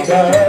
Bye.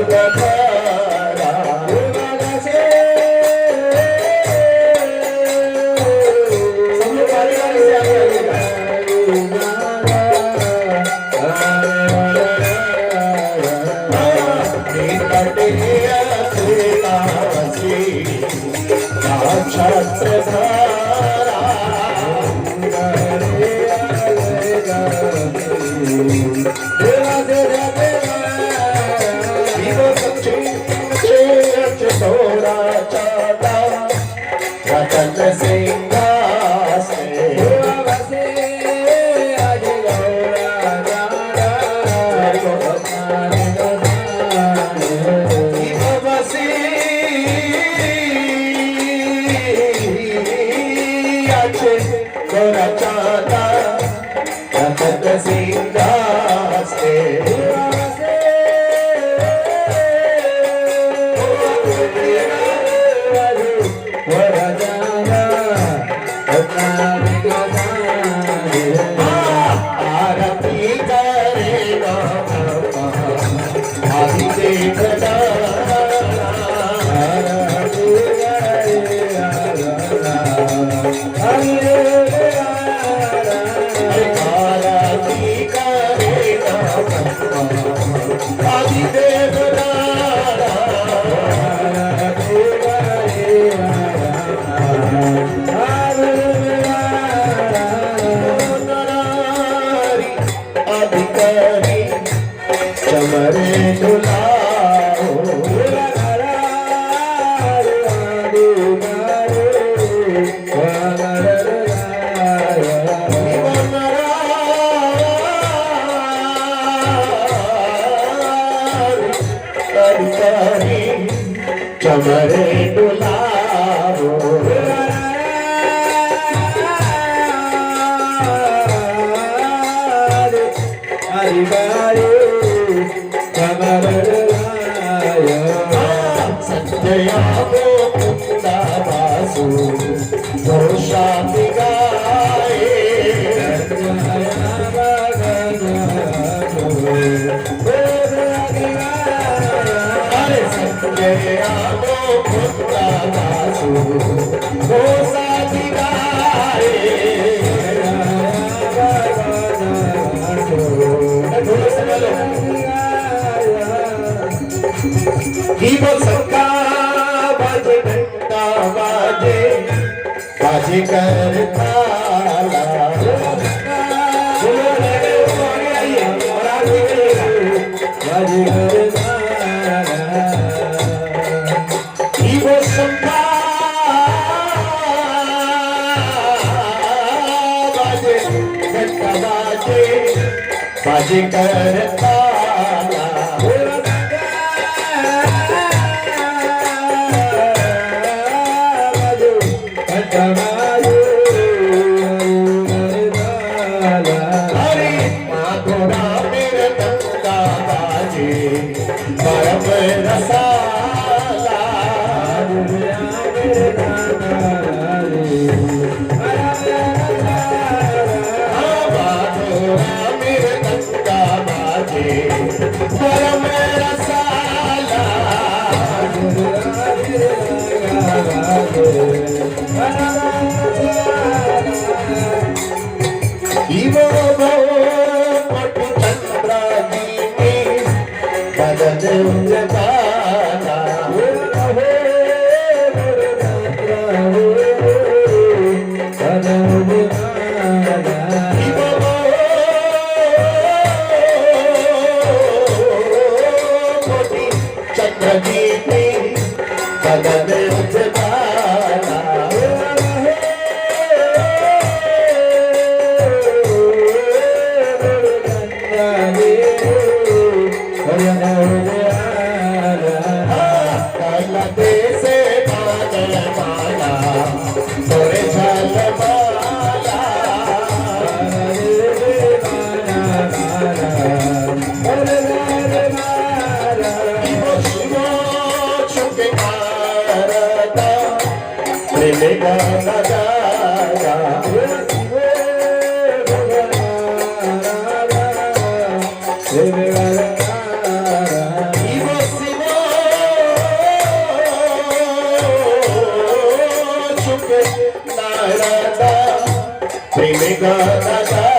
प्रेम गाना गाना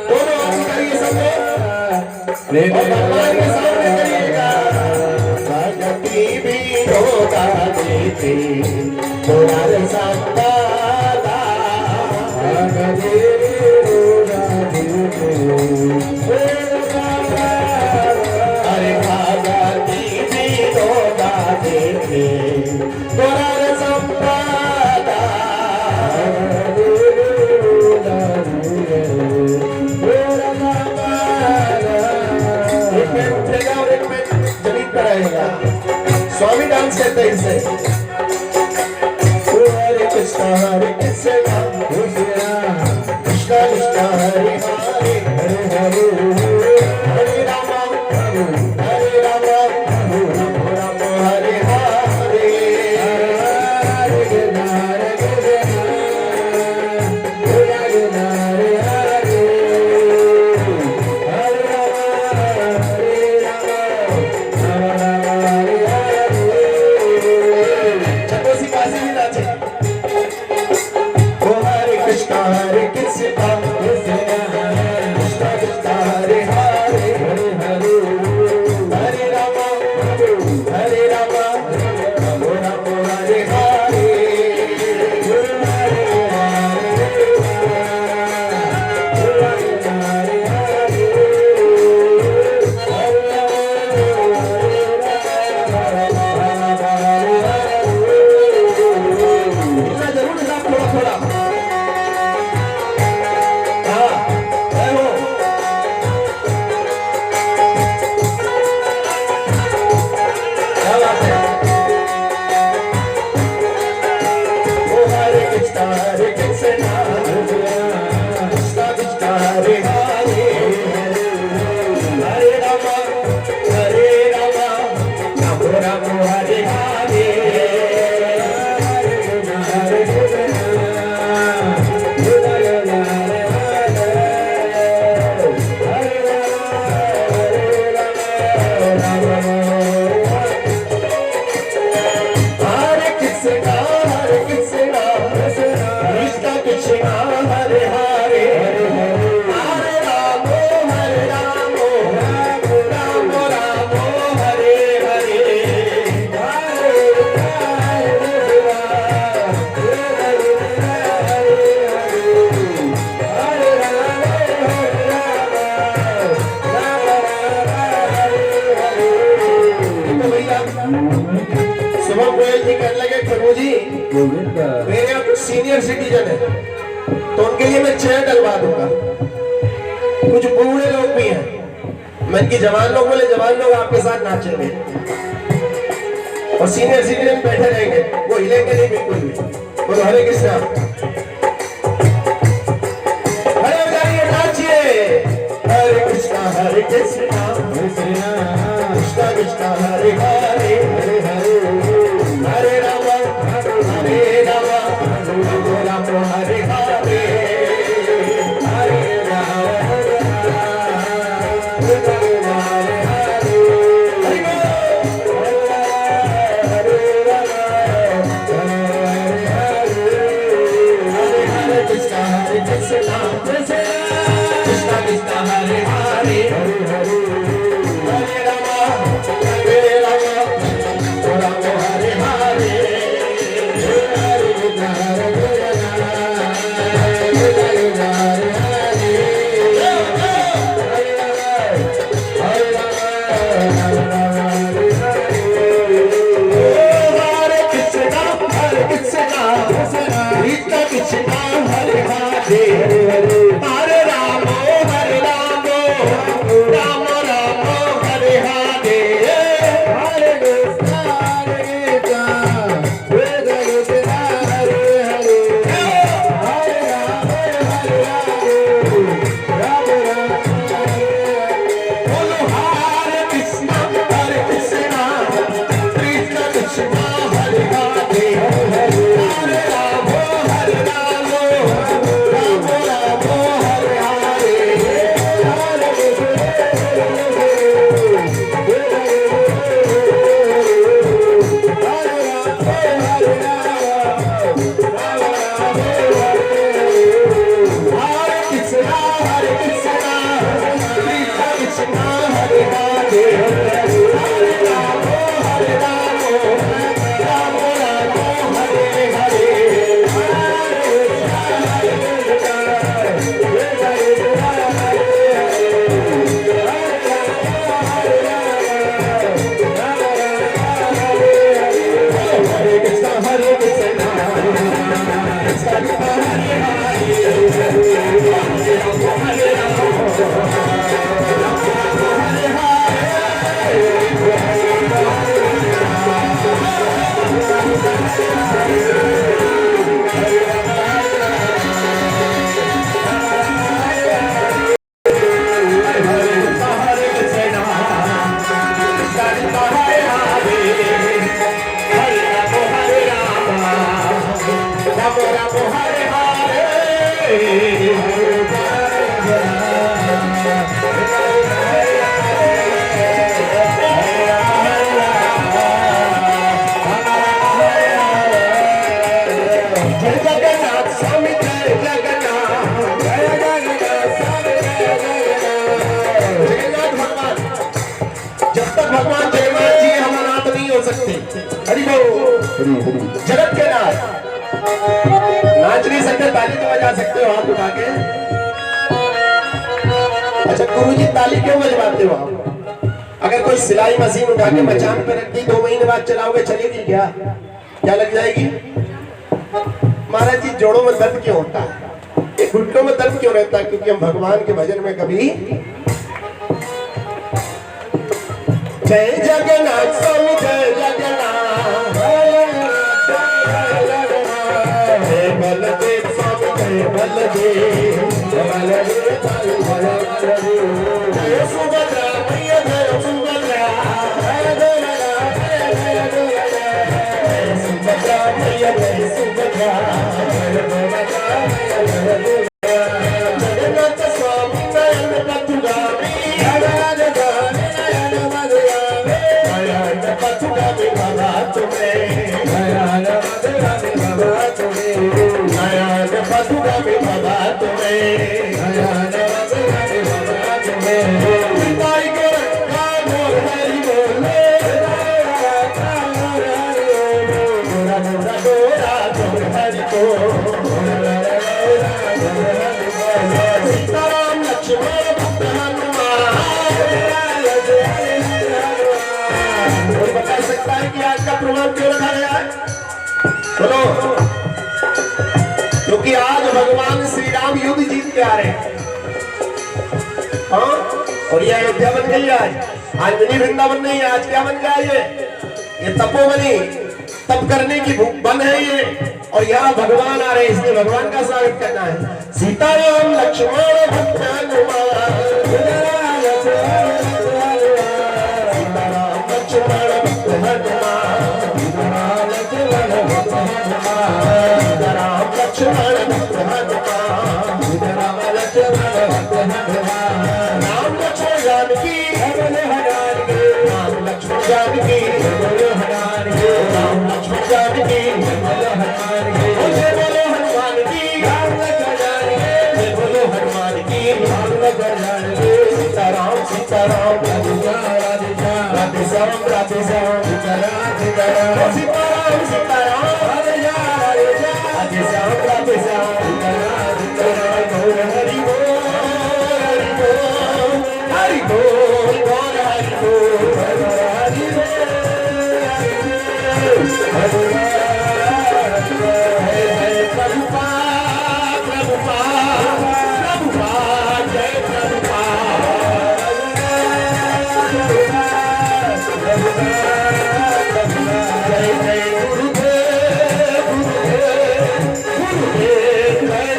दोनों हाथ उठाइए सब लोग और भगवान के सामने करिएगा भगती भी होगा देते तुम्हारे संताना अरे भगती भी होगा देते तुम्हारे संताना रहेगा स्वामी डांस करते हैं इसे हरे कृष्णा कृष्णा कृष्णा कृष्णा हरे हरे हरे हरे हरे राम हरे राम राम हरे हरे हरे कृष्णा कृष्णा कृष्णा हरे हरे हरे हरे हरे राम राम राम हरे हरे मेरे यहाँ कुछ सीनियर सिटीजन है तो उनके लिए मैं चेयर डलवा दूंगा कुछ बूढ़े लोग भी हैं मैं इनकी जवान लोग बोले जवान लोग आपके साथ नाचेंगे और सीनियर सिटीजन बैठे रहेंगे वो हिलेंगे नहीं बिल्कुल भी बोलो हरे कृष्णा हरे बजाइए नाचिए हरे कृष्णा कृष्णा कृष्णा कृष्णा हरे हरे हरे हरे हरे राम हरे राम राम हरे हरे हरे थे। हरि बोल। जगत के नाथ नाच नहीं सकते, ताली तो बजा सकते हो हाथ उठा के। अच्छा गुरुजी ताली क्यों बजवाते हो आप? अगर कोई सिलाई मशीन उठा के मचान पे रख दी 2 महीने बाद चलाओगे, चलेगी क्या? क्या लग जाएगी? महाराज जी जोड़ों में दर्द क्यों होता है, घुटनों में दर्द क्यों रहता है? क्योंकि हम भगवान के भजन में कभी जय जगन्नाथ स्वामी जय जगन्नाथ, जय बलदेव स्वामी जय बलदेव, जय सुभद्रा मैया जय सुभद्रा, जय सुभद्रा मैया जय सुभद्रा, जगन्नाथ स्वामी नयन पथगामी, पथगामी बाबा तुम्हें, नयन पथगामी बाबा तुम्हें, भाई को रखा मोर हरि बोले, मोरा मोरा डोरा मोर हरि को, सीताराम लक्ष्मण भक्त हनुमान। कोई बता सकता है कि आज का प्रमाण क्यों रखा गया है? सुनो, क्योंकि आज भगवान श्री राम युद्ध जीत के आ रहे हैं। हाँ, और ये अयोध्या बन गई आज मिनी वृंदावन नहीं है। आज क्या बन गया? ये तपोवनी, तप करने की बन है ये, और यहाँ भगवान आ रहे हैं, इसलिए भगवान का स्वागत करना है। सीताराम लक्ष्मण भक्त हनुमान, सीताराम लक्ष्मण भक्त हनुमान, सीताराम लक्ष्मण भक्त हनुमान, सीताराम लक्ष्मण भक्त हनुमान, सीताराम लक्ष्मण भक्त हनुमान, राम लक्ष्मण जानकी बोलो हनुमान, राम लक्ष्मण जानकी बोलो हनुमान, राम लक्ष्मण जानकी बोलो हनुमान, बोलो हनुमान की, राम लक्ष्मण जानकी बोलो हनुमान की, राम लक्ष्मण जानकी, सीताराम सीताराम राधे श्याम राधे श्याम राधे श्याम, सीताराम सीताराम सीताराम सीताराम राधे श्याम राधे श्याम, सीताराम सीताराम हरि बोल हरि बोल हरि बोल हरि बोल, जय प्रभुपाद प्रभुपाद प्रभुपाद, जय प्रभुपाद, जय जय गुरुदेव गुरुदेव गुरुदेव, जय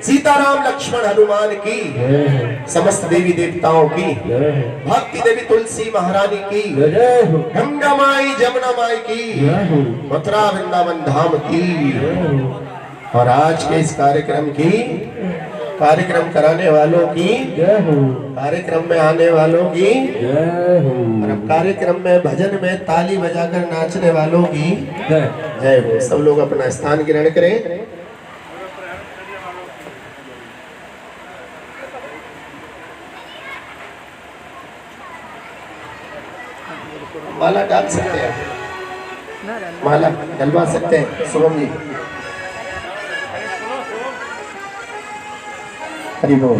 सीताराम लक्ष्मण हनुमान की, समस्त देवी देवताओं की, भक्ति देवी तुलसी महारानी की, गंगा माई जमुना माई की, मथुरा वृंदावन धाम की, और आज के इस कार्यक्रम की, कार्यक्रम कराने वालों की, कार्यक्रम में आने वालों की, और अब कार्यक्रम में भजन में ताली बजाकर नाचने वालों की जय हो। सब लोग अपना स्थान ग्रहण करें। माला डाल सकते हैं, माला डलवा सकते हैं शुभम जी। हरि बोल।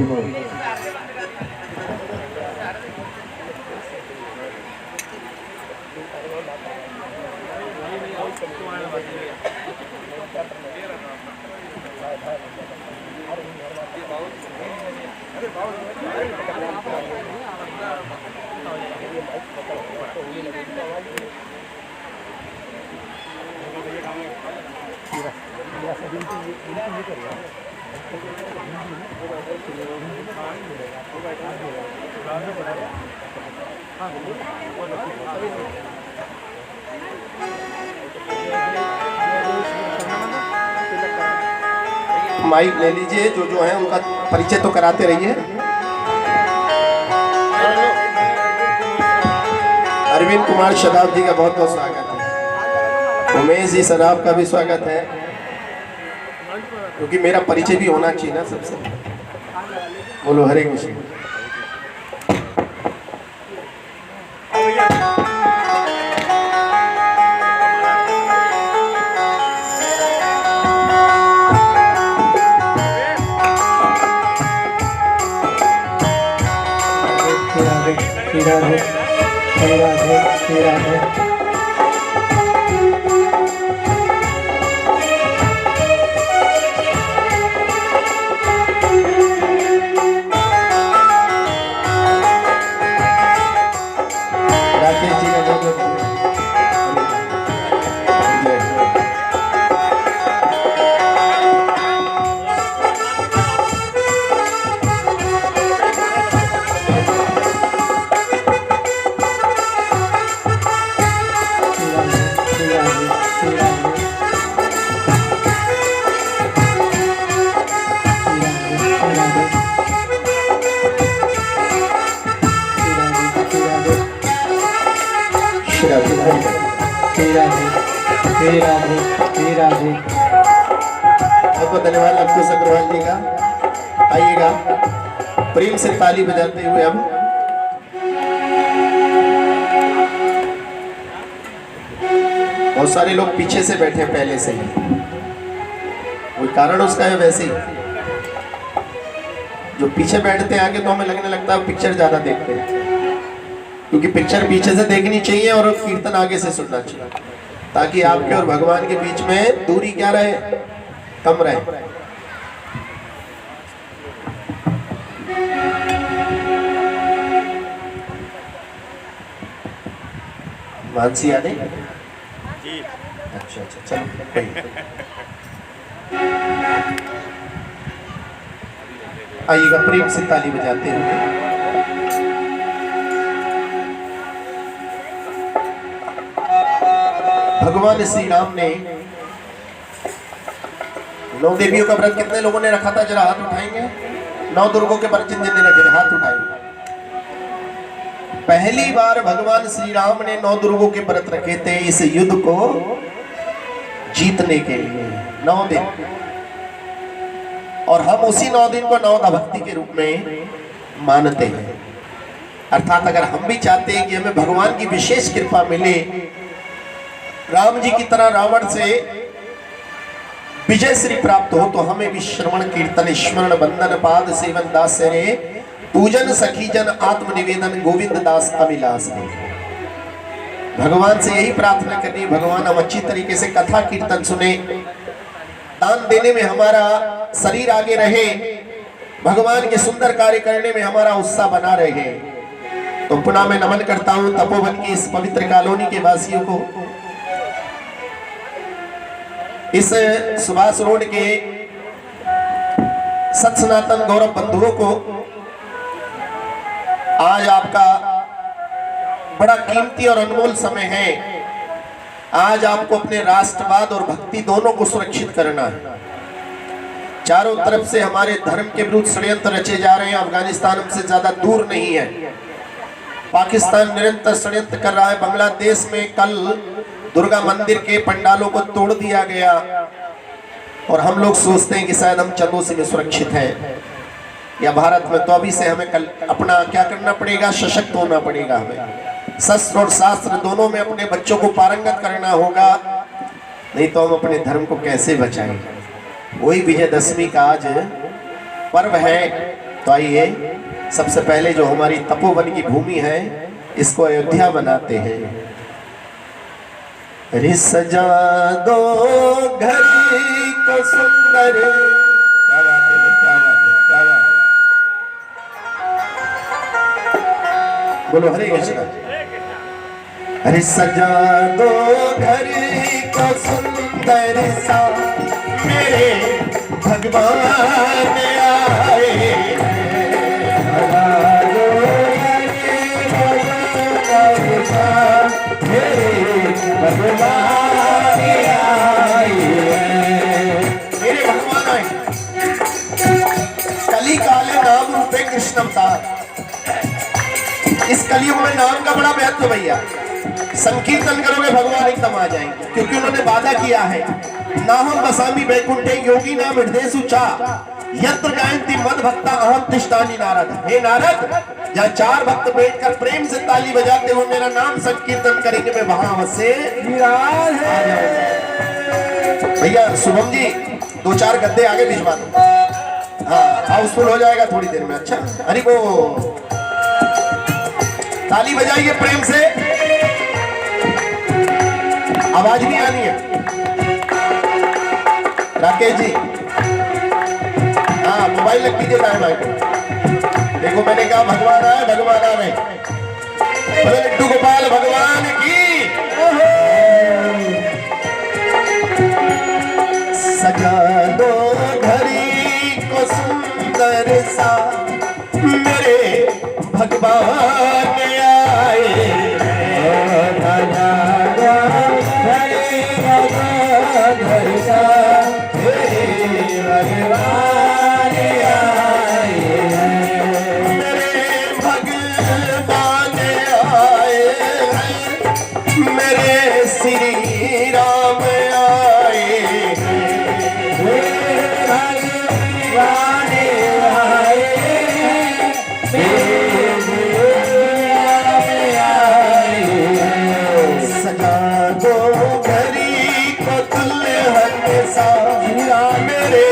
माइक ले लीजिए, जो है उनका परिचय तो कराते रहिए। अरविंद कुमार शराब जी का बहुत बहुत स्वागत है। उमेश जी शराब का भी स्वागत है। क्योंकि मेरा परिचय भी होना चाहिए ना सबसे। बोलो हरे कृष्ण। बहुत धन्यवाद अंकुश अग्रवाल जी का। आइएगा प्रेम से ताली बजाते हुए। अब बहुत सारे लोग पीछे से बैठे पहले से ही, कोई कारण उसका है। वैसे ही जो पीछे बैठते हैं आगे तो हमें लगने लगता है पिक्चर ज्यादा देखते हैं, क्योंकि पिक्चर पीछे से देखनी चाहिए और कीर्तन आगे से सुनना चाहिए, ताकि आपके और भगवान के बीच में दूरी क्या रहे, कम रहे। मानसी याद है? अच्छा अच्छा चलो। आइएगा प्रेम से ताली बजाते हुए। भगवान श्री राम ने 9 देवियों का व्रत कितने लोगों ने रखा था? जरा हाथ उठाएंगे। 9 दुर्गों के व्रत जिन जिन ने रखे हाथ उठाएंगे। पहली बार भगवान श्री राम ने 9 दुर्गों के व्रत रखे थे इस युद्ध को जीतने के लिए। 9 दिन, और हम उसी 9 दिन को नवदा भक्ति के रूप में मानते हैं। अर्थात अगर हम भी चाहते हैं कि हमें भगवान की विशेष कृपा मिले, राम जी की तरह रावण से विजय श्री प्राप्त हो, तो हमें भी श्रवण कीर्तन स्मरण बंदन पाद सेवन दास रे पूजन सखी जन आत्मनिवेदन गोविंद दास अभिलाष दे। भगवान से यही प्रार्थना करनी, भगवान हम अच्छी तरीके से कथा कीर्तन सुने, दान देने में हमारा शरीर आगे रहे, भगवान के सुंदर कार्य करने में हमारा उत्साह बना रहे। तो पुनः मैं नमन करता हूं तपोवन की इस पवित्र कॉलोनी के वासियों को, इस सुभाष रोड के सत सनातन गौरव बंधुओं को। आज आपका बड़ा कीमती और अनमोल समय है। आज आपको अपने राष्ट्रवाद और भक्ति दोनों को सुरक्षित करना है। चारों तरफ से हमारे धर्म के विरुद्ध षड्यंत्र रचे जा रहे हैं। अफगानिस्तान हमसे ज्यादा दूर नहीं है। पाकिस्तान निरंतर षड्यंत्र कर रहा है। बांग्लादेश में कल दुर्गा मंदिर के पंडालों को तोड़ दिया गया, और हम लोग सोचते हैं कि शायद हम चंदोसी में सुरक्षित हैं, या भारत में। तो अभी से हमें कल अपना क्या करना पड़ेगा, सशक्त होना पड़ेगा। हमें शस्त्र और शास्त्र दोनों में अपने बच्चों को पारंगत करना होगा, नहीं तो हम अपने धर्म को कैसे बचाएंगे। वही विजयदशमी का आज पर्व है। तो आइए सबसे पहले जो हमारी तपोवन की भूमि है इसको अयोध्या बनाते हैं। रे सजा दो घर को सुंदर, क्या बात है, क्या बात है, क्या बात। बोलो हरे कृष्ण। अरे सजा दो घर को सुंदर सा, मेरे भगवान आए। मेरे भगवान आए। कली काले नाम रूपे कृष्णम था। इस कलयुग में नाम का बड़ा महत्व भैया। संकीर्तन करोगे भगवान एकदम आ जाएंगे, क्योंकि उन्होंने वादा किया है, नाहम बसामी वैकुंठे योगी नाम हृदयेषु चा यत्र गायन्ति मद भक्ता अहम तिष्ठामि नारद। हे नारद, जहाँ 4 भक्त बैठकर प्रेम से ताली बजाते हुए मेरा नाम संकीर्तन करेंगे, मैं वहां अवश्य विराज आ जाऊंगा। भैया शुभम जी 2-4 गद्दे आगे भिजवा दो। हाँ, हाउसफुल हो जाएगा थोड़ी देर में। अच्छा, अरे वो ताली बजाइए प्रेम से, आवाज नहीं आनी है। राकेश जी, हाँ मोबाइल लग कीजिए टाइम आए। देखो मैंने कहा भगवान आए, भगवान आ रहे। बोले लड्डू गोपाल भगवान की। सजा दो घड़ी को सुंदर सा, मेरे भगवान आए। मेरे श्री राम आए, सजा दो घड़ी को दुल्हन सा, मेरे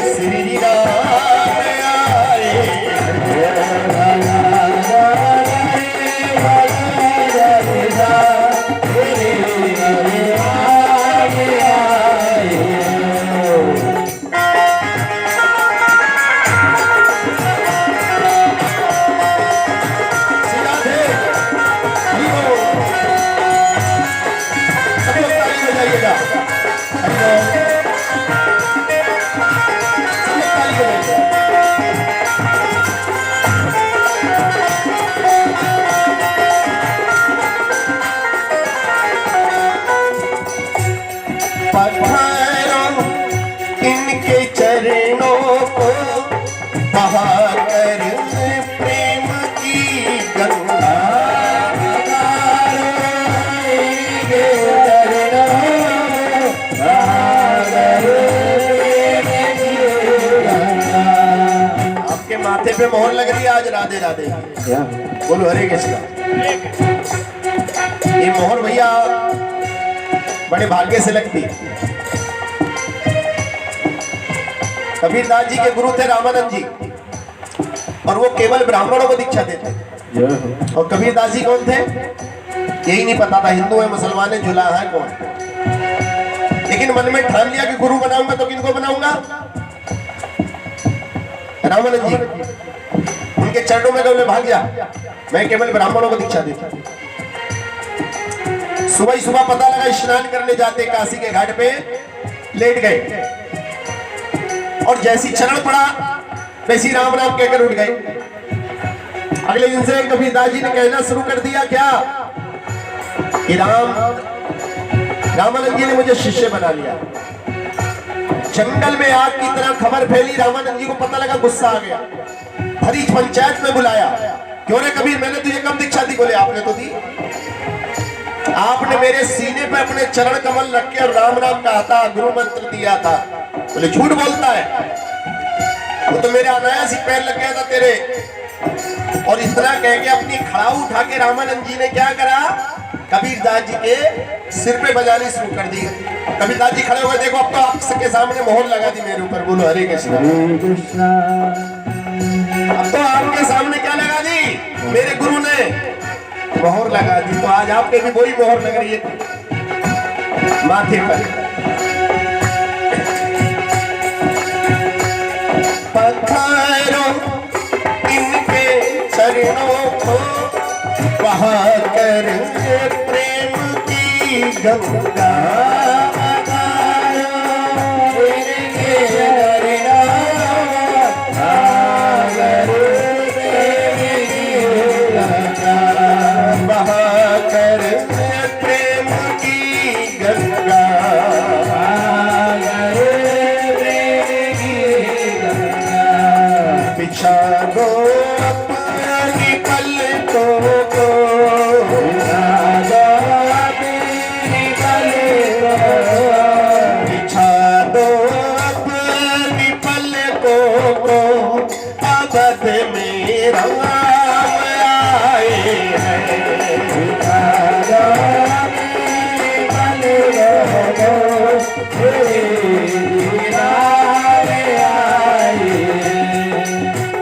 श्री राम आए। इनके चरणों को बहाकर प्रेम की गंगा, आपके माथे पे मोहर लग रही है आज। राधे राधे बोलो, हरे कृष्णा। ये मोहर भैया बड़े भाग्य से लगती। कबीरदास जी के गुरु थे रामानंद जी, और वो केवल ब्राह्मणों को दीक्षा देते। और कबीरदास जी कौन थे यही नहीं पता था, हिंदू है मुसलमान है जुला है कौन। लेकिन मन में ठान लिया कि गुरु बनाऊंगा तो किनको बनाऊंगा, रामानंद जी। उनके चरणों में बोले भाग जा, मैं केवल ब्राह्मणों को दीक्षा देता। सुबह ही सुबह पता लगा स्नान करने जाते काशी के घाट पे लेट गए, और जैसी चरण पड़ा वैसी राम राम कहकर उठ गए। अगले दिन से कबीरदास जी ने कहना शुरू कर दिया क्या कि रामानंद जी ने मुझे शिष्य बना लिया। जंगल में आग की तरह खबर फैली, रामानंद जी को पता लगा, गुस्सा आ गया। हरी पंचायत में बुलाया, क्यों रे कबीर मैंने तुझे कब दीक्षा दी? बोले आपने तो दी, आपने मेरे सीने पे अपने चरण कमल रख के राम राम कहा था, गुरु मंत्र दिया था। बोले झूठ बोलता है, वो तो मेरे अनायास ही पैर लग गया था तेरे। और इतना कह के अपनी खड़ाऊ उठा के रामानंद जी ने क्या करा, कबीरदास जी के सिर पे बजानी शुरू कर दी। कबीरदास जी खड़े हो गए, देखो अब तो आपके सामने मोहर लगा दी मेरे ऊपर। बोलो हरे कृष्णा। अब तो आपके सामने क्या लगा दी, मेरे गुरु ने मोहर लगा दी। तो आज आपके भी वही मोहर लग रही है माथे पर। पत्थरों इनके चरणों को बहाकर प्रेम की गंगा, बहाकर प्रेम की गंगा, बिछा दो अपनी पलकों को, बिछा दो लोगों को अवध में राम आए हैं।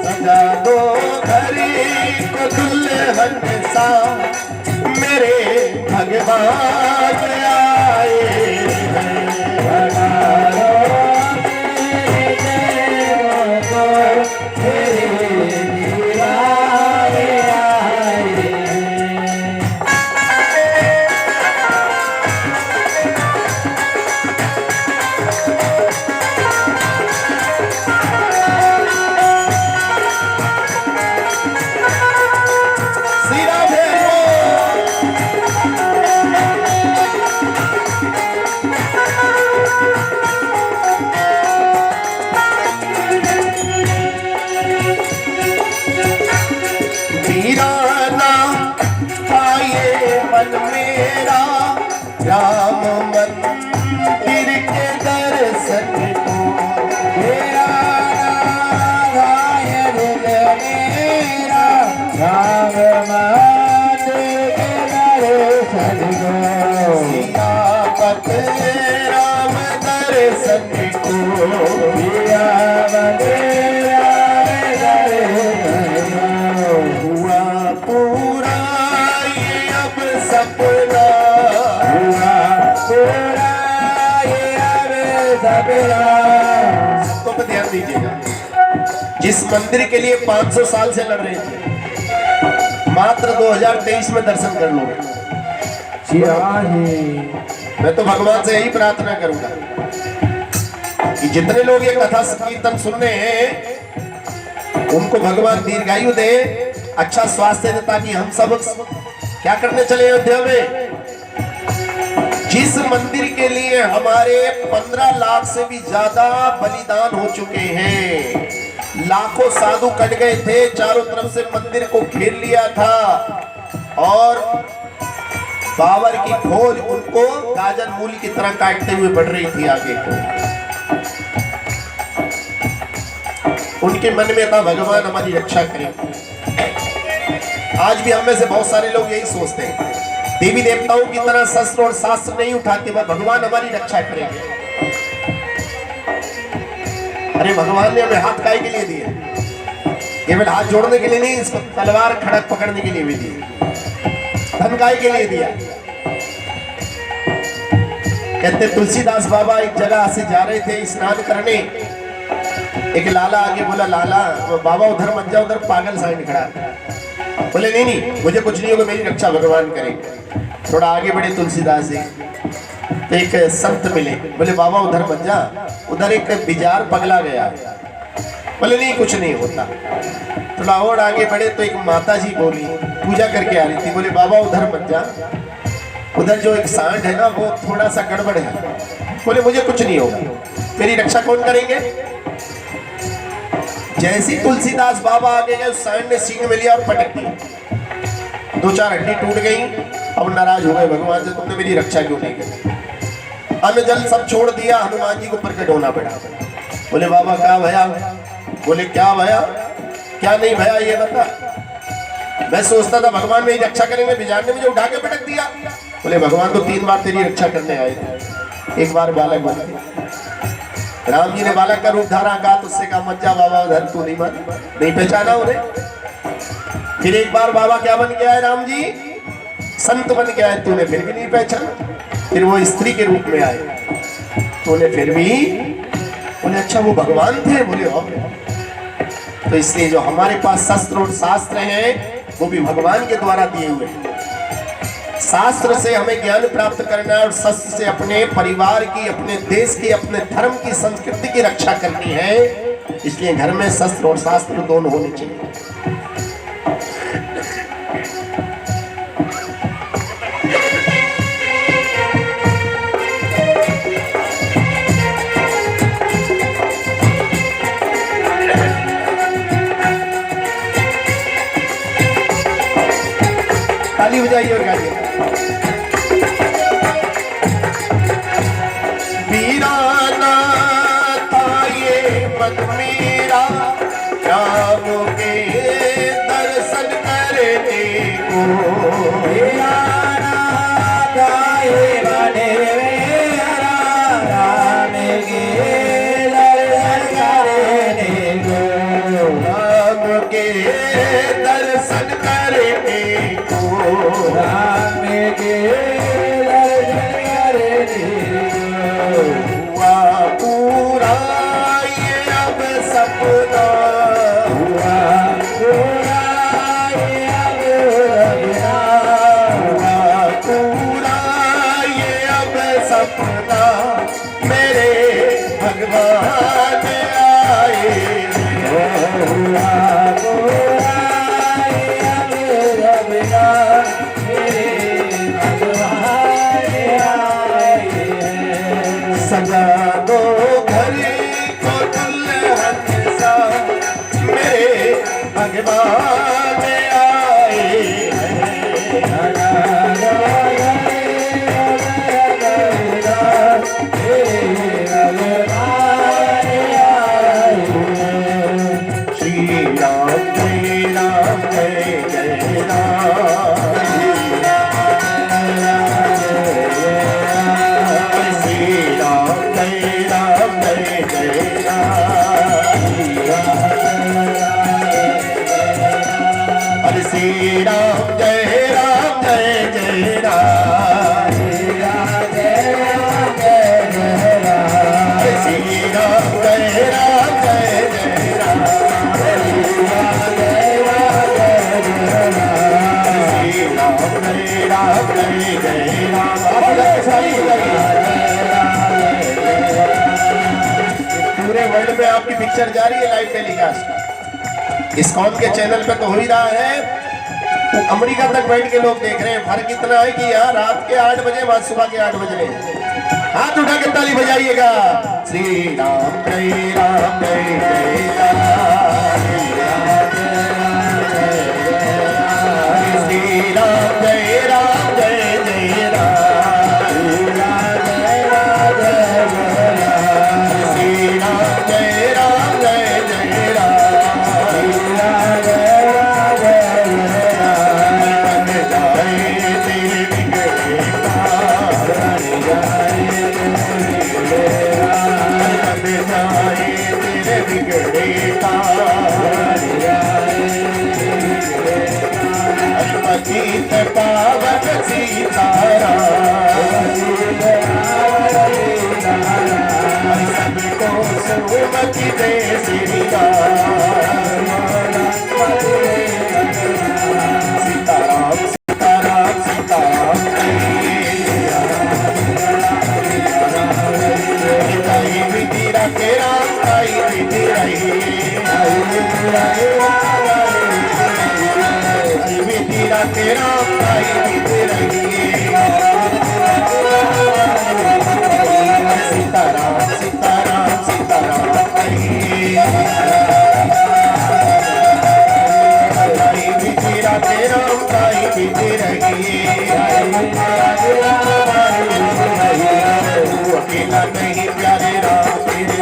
सजा दो घरी को दुल्हन सा मेरे भगवान आए हैं। राम मंदिर के दर्शन को मेरा राम मंदिर के दर्शन को सियापत राम दर्शन को हुआ पूरा ये अब सपना सबको पे ध्यान दीजिएगा। जिस मंदिर के लिए 500 साल से लड़ रहे थे, मात्र 2023 में दर्शन कर लोगे। मैं तो भगवान से यही प्रार्थना करूंगा कि जितने लोग ये कथा कीर्तन सुन रहे हैं उनको भगवान दीर्घायु दे, अच्छा स्वास्थ्य दे, ताकि हम सब क्या करने चले अयोध्या में। जिस मंदिर के लिए हमारे 15 लाख से भी ज्यादा बलिदान हो चुके हैं, लाखों साधु कट गए थे, चारों तरफ से मंदिर को घेर लिया था और बाबर की फौज उनको गाजर मूली की तरह काटते हुए बढ़ रही थी आगे को। उनके मन में था भगवान हमारी रक्षा करेंगे। आज भी हम में से बहुत सारे लोग यही सोचते हैं, देवी देवताओं की तरह शस्त्र और शास्त्र नहीं उठाते, वह भगवान हमारी रक्षा करेंगे। अरे भगवान ने हमें हाथ काहे के लिए दिए? केवल हाथ जोड़ने के लिए नहीं, इसको तलवार खड़क पकड़ने के लिए भी दिए। धन काहे के लिए दिया? कहते तुलसीदास बाबा एक जगह से जा रहे थे स्नान करने, एक लाला आगे बोला, लाला बाबा उधर मत जाओ, उधर पागल साइड खड़ा। बोले नहीं नहीं मुझे कुछ नहीं होगा, मेरी रक्षा भगवान करेंगे। थोड़ा आगे बढ़े तुलसीदास जी, तो एक संत मिले, बोले बाबा उधर मत जा, उधर एक बिजार पगला गया। बोले नहीं कुछ नहीं होता। थोड़ा और आगे बढ़े तो एक माता जी बोली, पूजा करके आ रही थी, बोले बाबा उधर मत जा, उधर जो एक सांड है ना वो थोड़ा सा गड़बड़ है। बोले मुझे कुछ नहीं होगा, मेरी रक्षा कौन करेंगे? जैसी तुलसीदास बाबा आगे गए, उस सांड ने सींग में लिया और पटक दिया, 2-4 हड्डी टूट गई। अब नाराज हो गए भगवान से, तुमने मेरी रक्षा क्यों नहीं की? अन्न जल सब छोड़ दिया, हनुमान जी को प्रकट होना पड़ा। बोले बाबा क्या भया? बोले क्या भया? क्या नहीं भया ये बता। मैं सोचता था भगवान मेरी रक्षा करेंगे, बिजार ने मुझे उठा के पटक दिया। बोले भगवान तो 3 बार तेरी रक्षा करने आए थे, एक बार बालक बन के। राम जी ने बालक का रूप धारा, कहा तुझसे कहा मत जा बाबा उधर, तू नहीं मन, नहीं पहचाना उन्हें। फिर एक बार बाबा क्या बन के आए? राम जी संत बन के आए, तूने फिर भी नहीं पहचाना। फिर वो स्त्री के रूप में आए, तूने फिर भी। बोले अच्छा वो भगवान थे? बोले और। तो इसलिए जो हमारे पास शस्त्र और शास्त्र हैं वो भी भगवान के द्वारा दिए हुए हैं। शास्त्र से हमें ज्ञान प्राप्त करना है और शस्त्र से अपने परिवार की, अपने देश की, अपने धर्म की, संस्कृति की रक्षा करनी है। इसलिए घर में शस्त्र और शास्त्र दोनों होने चाहिए। ताली बजाइए और गाइए। वीराना था ये मेरा राम के दर्शन करने को मेरा गाए बने राम के दर्शन करने को राम के दर्शन करने को राम के दर्शन करने को हुआ पूरा ये अब सपना हुआ पूरा ये अब रबिया हुआ पूरा ये अब सपना मेरे भगवान आए हुआ पूरा ये अब रबिया मेरे भगवान आए हैं। सजा दो घर को दुल्हन सा मेरे भगवान आए श्री राम जय राम जय जय राम श्री राम जय राम जय जय हरे श्री राम जय राम जय जय राम हरे श्री राम जय राम जय जय राम श्री राम जय राम जय जय पूरे वर्ल्ड में आपकी पिक्चर जा रही है लाइव टेलीकास्ट इस्कॉन के चैनल पे तो हो ही रहा है। तो अमेरिका तक बैठ के लोग देख रहे हैं। फर्क इतना है कि यहाँ रात के 8 बजे बाद सुबह के 8 बज रहे हैं। हाथ उठा के ताली बजाइएगा। श्री राम जय राम जय जय राम श्री राम जय राम जय जय राम श्री राम जय राम जय जय पतित पावन सीताराम सबको सुमति दे श्री राम सीताराम सीताराम सीताराम आई विधि रखे राम आई विधि रही विधि रखे राम आई विधि रही सीताराम सीताराम सीताराम आई विधि रखे राम आई विधि रही अकेला नहीं प्यारे राम तेरे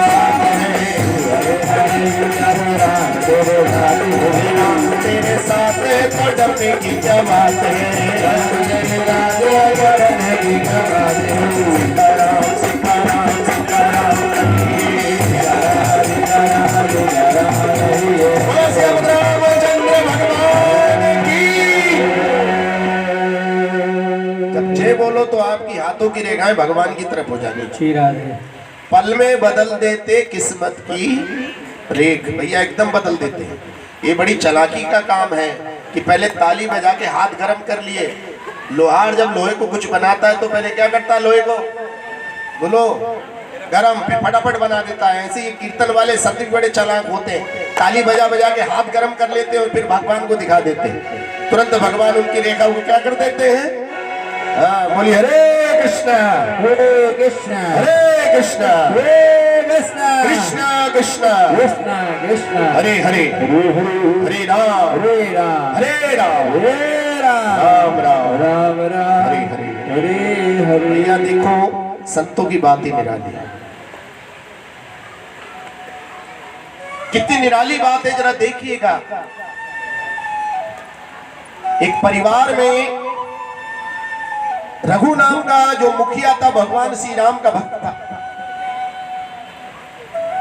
राम तेरे साथ तो डरने की क्या बात है सीताराम सीताराम सीताराम रामचंद्र भगवान की। जब जय बोलो तो आपकी हाथों की रेखाएं भगवान की तरफ हो जानी। पल में बदल देते किस्मत की रेख। भैया एकदम बदल देते हैं। ये बड़ी चालाकी का काम है कि पहले ताली बजा के हाथ गर्म कर लिए। लोहार जब लोहे को कुछ बनाता है तो पहले क्या करता है, लोहे को बोलो गरम, फिर फटाफट बना देता है। ऐसे ये कीर्तन वाले सभी बड़े चालाक होते हैं। ताली बजा बजा के हाथ गर्म कर लेते हैं और फिर भगवान को दिखा देते हैं। तुरंत भगवान उनकी रेखा को क्या कर देते हैं। बोलिए हरे कृष्णा हरे कृष्णा हरे कृष्णा हरे कृष्णा कृष्णा कृष्णा कृष्णा कृष्णा हरे हरे हरे राम हरे राम हरे राम हरे राम राम राम राम राम हरे हरे हरे हरे। भैया देखो संतों की बात ही निराली है। कितनी निराली बात है, जरा देखिएगा। एक परिवार में रघु नाम का जो मुखिया था, भगवान श्री राम का भक्त था,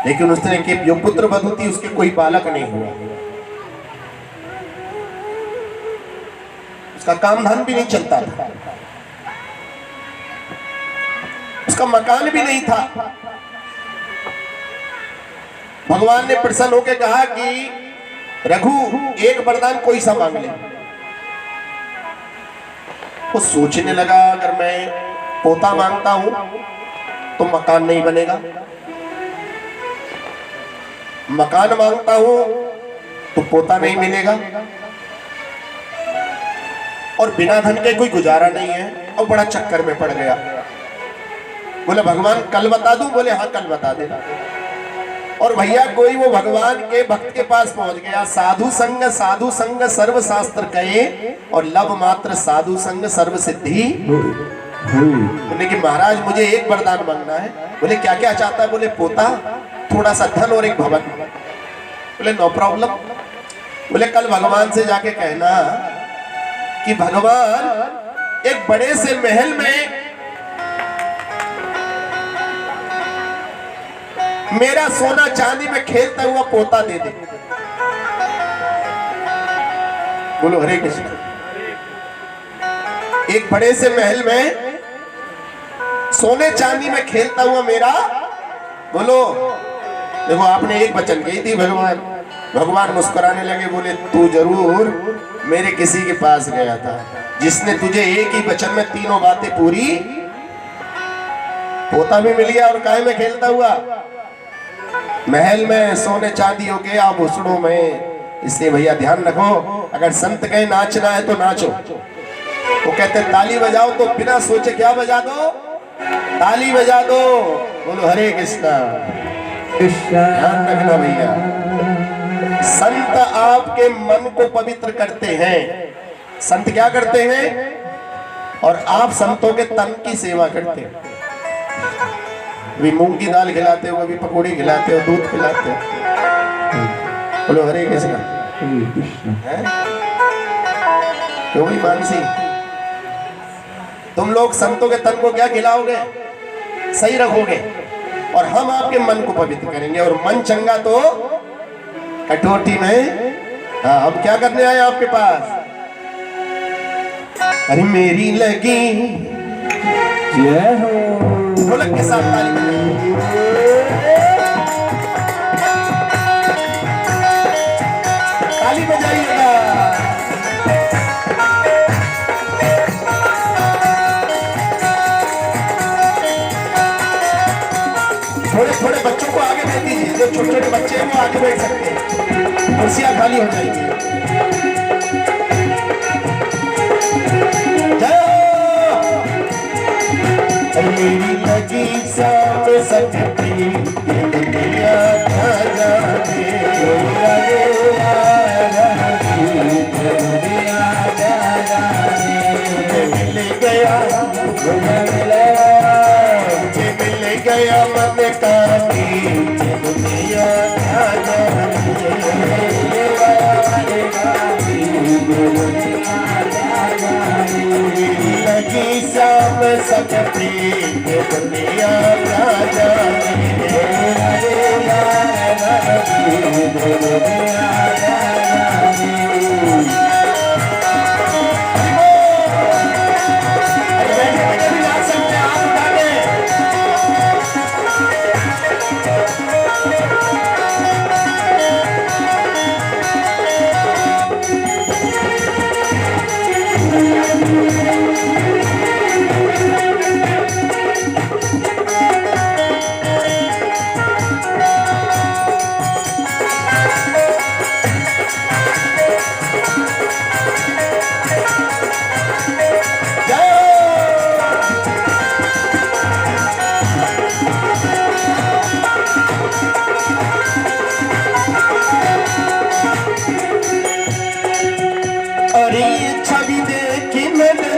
लेकिन उसने कि जो पुत्र वधू थी उसके कोई बालक नहीं हुआ। उसका काम धन भी नहीं चलता था, उसका मकान भी नहीं था। भगवान ने प्रसन्न होकर कहा कि रघु एक वरदान कोई सा मांग ले। वो सोचने लगा, अगर मैं पोता मांगता हूं तो मकान नहीं बनेगा, मकान मांगता हूं तो पोता नहीं मिलेगा, और बिना धन के कोई गुजारा नहीं है। और बड़ा चक्कर में पड़ गया। बोले भगवान कल बता दूं? बोले हाँ कल बता देना। और भैया कोई वो भगवान के भक्त के पास पहुंच गया। साधु संग सर्व शास्त्र कहे, और लब मात्र साधु संग सर्व सिद्धि। बोले कि महाराज मुझे एक वरदान मांगना है। बोले क्या क्या चाहता है? बोले पोता, थोड़ा सा धन और एक भवन। बोले नो प्रॉब्लम। बोले कल भगवान से जाके कहना कि भगवान एक बड़े से महल में मेरा सोना चांदी में खेलता हुआ पोता दे दे। बोलो हरे कृष्ण। एक बड़े से महल में सोने चांदी में खेलता हुआ मेरा, बोलो। देखो आपने एक वचन कही थी भगवान, भगवान मुस्कुराने लगे। बोले तू जरूर मेरे किसी के पास गया था जिसने तुझे एक ही वचन में तीनों बातें पूरी, पोता भी मिल गया और काय में खेलता हुआ, महल में सोने चांदियों के आभूषणों में। इसलिए भैया ध्यान रखो, अगर संत कहे नाचना है तो नाचो। वो कहते ताली बजाओ तो बिना सोचे क्या बजा दो, ताली बजा दो। बोलो हरे कृष्णा। ध्यान रखना भैया, संत आपके मन को पवित्र करते हैं। संत क्या करते हैं? और आप संतों के तन की सेवा करते हैं। कभी मूंग की दाल खिलाते हो, कभी पकौड़ी खिलाते हो, दूध खिलाते हो। बोलो हरे कृष्णा। क्यों भाई मानसी, तुम लोग संतों के तन को क्या खिलाओगे? सही रखोगे, और हम आपके मन को पवित्र करेंगे। और मन चंगा तो कटोटी में। हाँ, हम क्या करने आए आपके पास? अरे मेरी लगी जय हो। ढोलक के साथ ताली ताली बजाइएगा। थोड़े थोड़े बच्चों को आगे बैठ दीजिए, जो छोटे छोटे बच्चे हैं वो आगे बैठ सकते हैं, कुर्सियां खाली हो जाएंगी। मेरी लगी सब सकती दुनिया क्या जाने, दुनिया क्या जाने। मिल गया मुझे मिल गया मन का दुनिया क्या जाने। लगी शाम सकती दुनिया क्या जाने।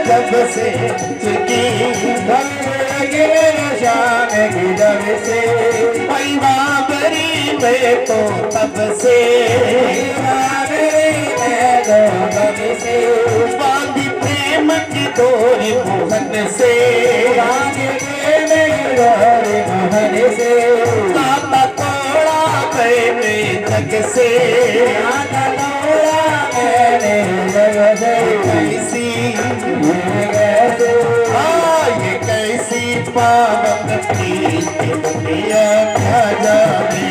जब से चुकी लगे शान लगी जब से भाई बाबरी में तो तब से मैं तो तब से बांधी प्रेम की डोरी मोहन से मोहन से नाता तोड़ा मैंने जग से कैसी ये कैसी पावन प्रीत दुनिया क्या जाने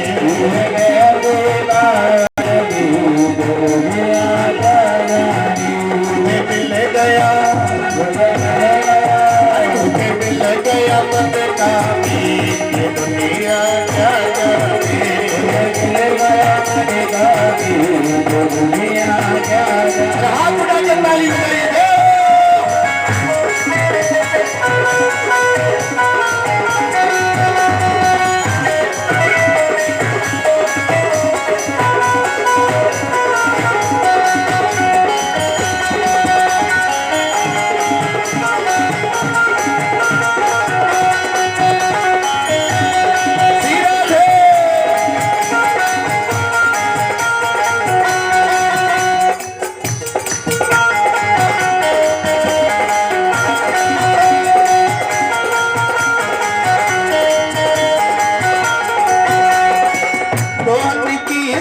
मुझे मिल गया मुझे मिल गया मन का प्रीत दुनिया क्या जाने हाथ उठा के ताली बजाइए।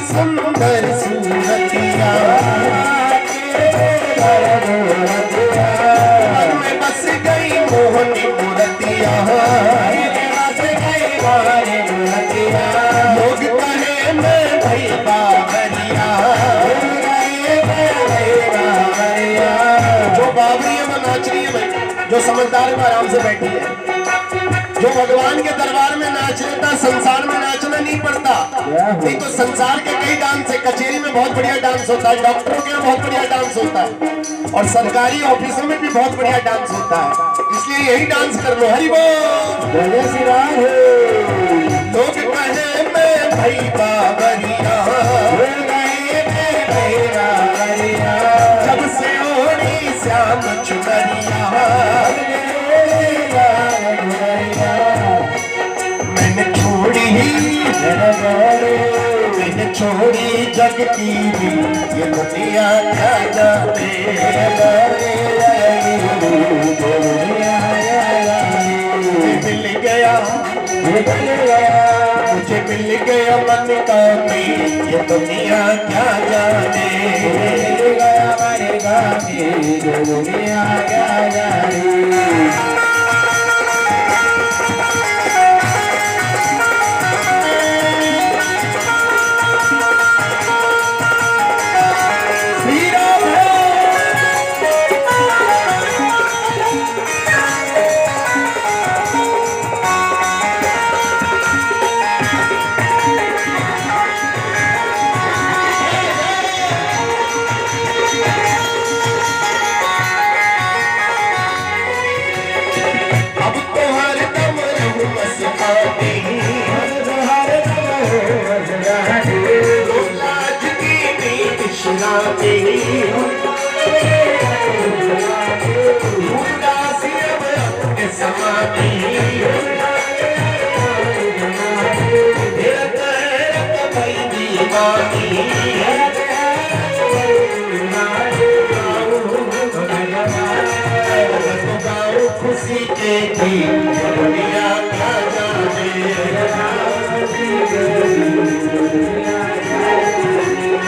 सुंदर सूरतिया मन में बस गई मोहनी मूर्तिया लोग कहे मैं भाई बाबरिया जो बाबरी है वो नाच रही है भाई, जो समझदार है वो आराम से बैठी है। जो भगवान के दरबार में नाच लेता संसार में नाचना नहीं पड़ता। नहीं तो संसार के कई डांस है, कचेरी में बहुत बढ़िया डांस होता है, डॉक्टरों के यहाँ बहुत बढ़िया डांस होता है और सरकारी ऑफिसों में भी बहुत बढ़िया डांस होता है। इसलिए यही डांस कर लो। हरि बोल। लोग कहे मैं भाई बाबरिया जब से ओढ़ी श्याम चुनरिया मैंने छोड़ी जग की भी ये दुनिया क्या जाने मिल गया मुझे मिल गया मन का भी ये दुनिया क्या जाने दुनिया क्या जाने खुशी के दुनिया क्या जाने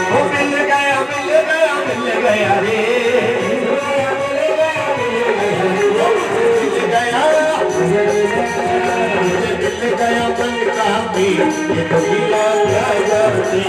वो मिल गया मिल गया मिल गया रे मिल गया मिल गया मन का भी ये दुनिया क्या जाने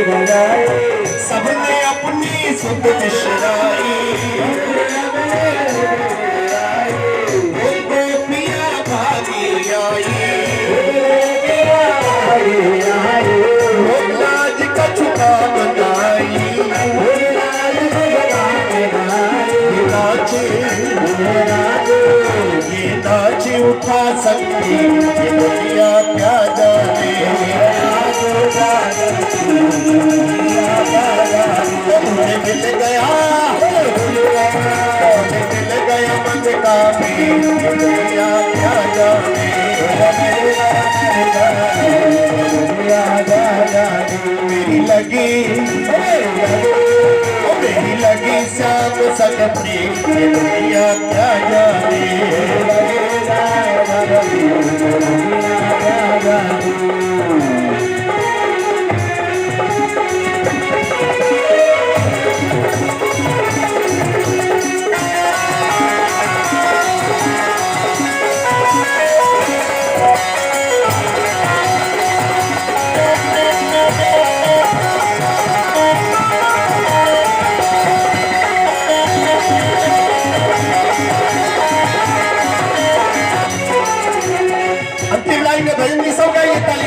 बजाई सबने अपनी सुध बिसराई गोपियां भागी आई लाज का छुपा बनाई ये नाचे उठा सकती ये दुनिया क्या जाने मुझे मिल गया मन का भी ये दुनिया क्या जाने मेरी लगी श्याम संग प्रेम ये दुनिया क्या जाने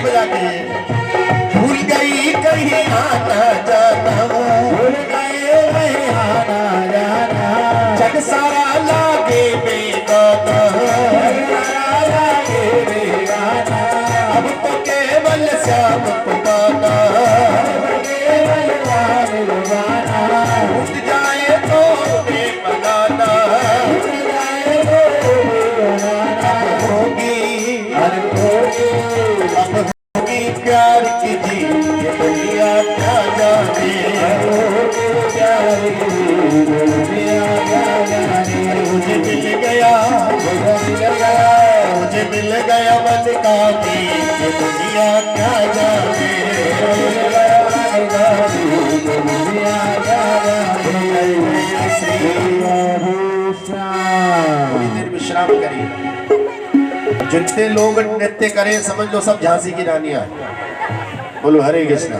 बजा के भूल गई कहीं आना जाना भूल गए कहीं आना जाना जग सारा लागे बेगाना अब तो केवल श्याम को पाना उठ जाए तो बनाना प्यार की जी ये दुनिया क्या जाने मुझे मिल गया मन का भी ये दुनिया क्या जाने थोड़ी देर विश्राम करिए। जितने लोग नृत्य करें समझ लो सब झांसी की रानियां। बोलो हरे कृष्णा।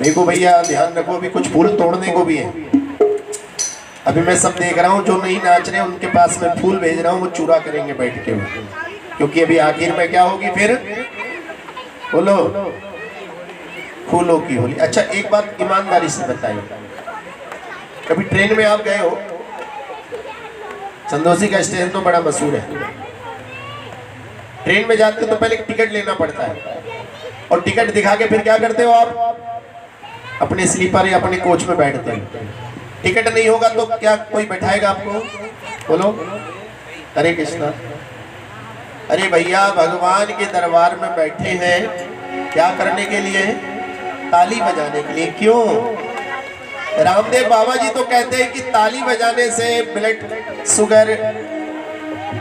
देखो भैया ध्यान रखो, अभी कुछ फूल तोड़ने को भी है। अभी मैं सब देख रहा हूँ, जो नहीं नाच रहे उनके पास मैं फूल भेज रहा हूँ, वो चूरा करेंगे बैठ के, क्योंकि अभी आखिर में क्या होगी फिर। बोलो फूलों की होली। अच्छा एक बात ईमानदारी से बताइए, कभी ट्रेन में आप गए हो? चंदौसी का स्टेशन तो बड़ा मशहूर है। ट्रेन में जाते हो तो पहले टिकट लेना पड़ता है, और टिकट दिखा के फिर क्या करते हो आप? अपने स्लीपर या अपने कोच में बैठते हो। टिकट नहीं होगा तो क्या कोई बैठाएगा आपको? बोलो हरे कृष्णा। अरे भैया भगवान के दरबार में बैठे हैं, क्या करने के लिए? ताली बजाने के लिए। क्यों? रामदेव बाबा जी तो कहते हैं कि ताली बजाने से ब्लड शुगर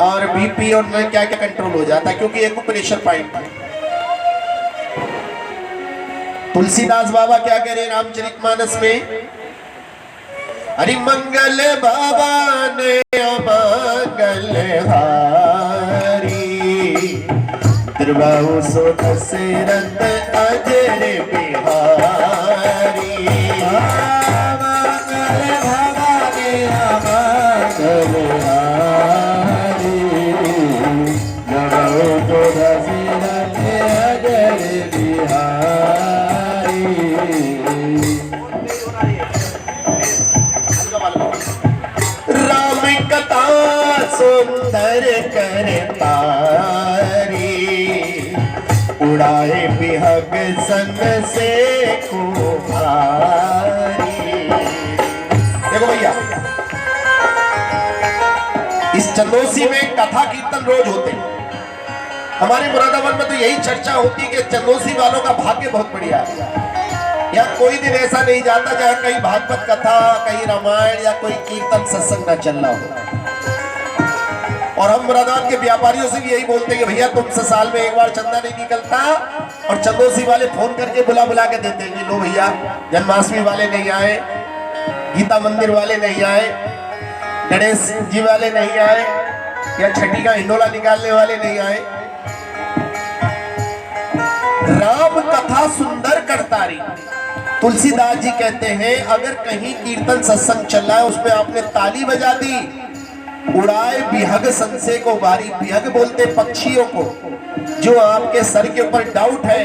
और बीपी और क्या क्या कंट्रोल हो जाता है, क्योंकि एक प्रेशर पॉइंट है। तुलसीदास बाबा क्या कह रहे हैं रामचरितमानस में? हरि मंगल बाबा ने अमंगल हारी त्रिबाहु सो दशरथ अजर बिहारी। राम कथा सुंदर करतारी उड़ाए बिहग संग से कुमारी। देखो भैया इस चंदौसी में कथा कीर्तन रोज होते हैं। हमारे मुरादाबाद में तो यही चर्चा होती है कि चंदौसी वालों का भाग्य बहुत बढ़िया है। या कोई दिन ऐसा नहीं जाता जहाँ कहीं भागवत कथा, कहीं रामायण या कोई कीर्तन सत्संग न चल रहा हो। और हम मुरादाबाद के व्यापारियों से भी यही बोलते हैं कि भैया तुमसे साल में एक बार चंदा नहीं निकलता, और चंदौसी वाले फोन करके बुला के देते हैं कि लो भैया जन्माष्टमी वाले नहीं आए, गीता मंदिर वाले नहीं आए, गणेश जी वाले नहीं आए, या छठी का हिंडोला निकालने वाले नहीं आए। राम कथा सुंदर करतारी। तुलसीदास जी कहते हैं अगर कहीं कीर्तन सत्संग चल रहा है उसमें आपने ताली बजा दी, उड़ाए बिहग संशय को बारी। बिहग बोलते पक्षियों को, जो आपके सर के ऊपर डाउट है,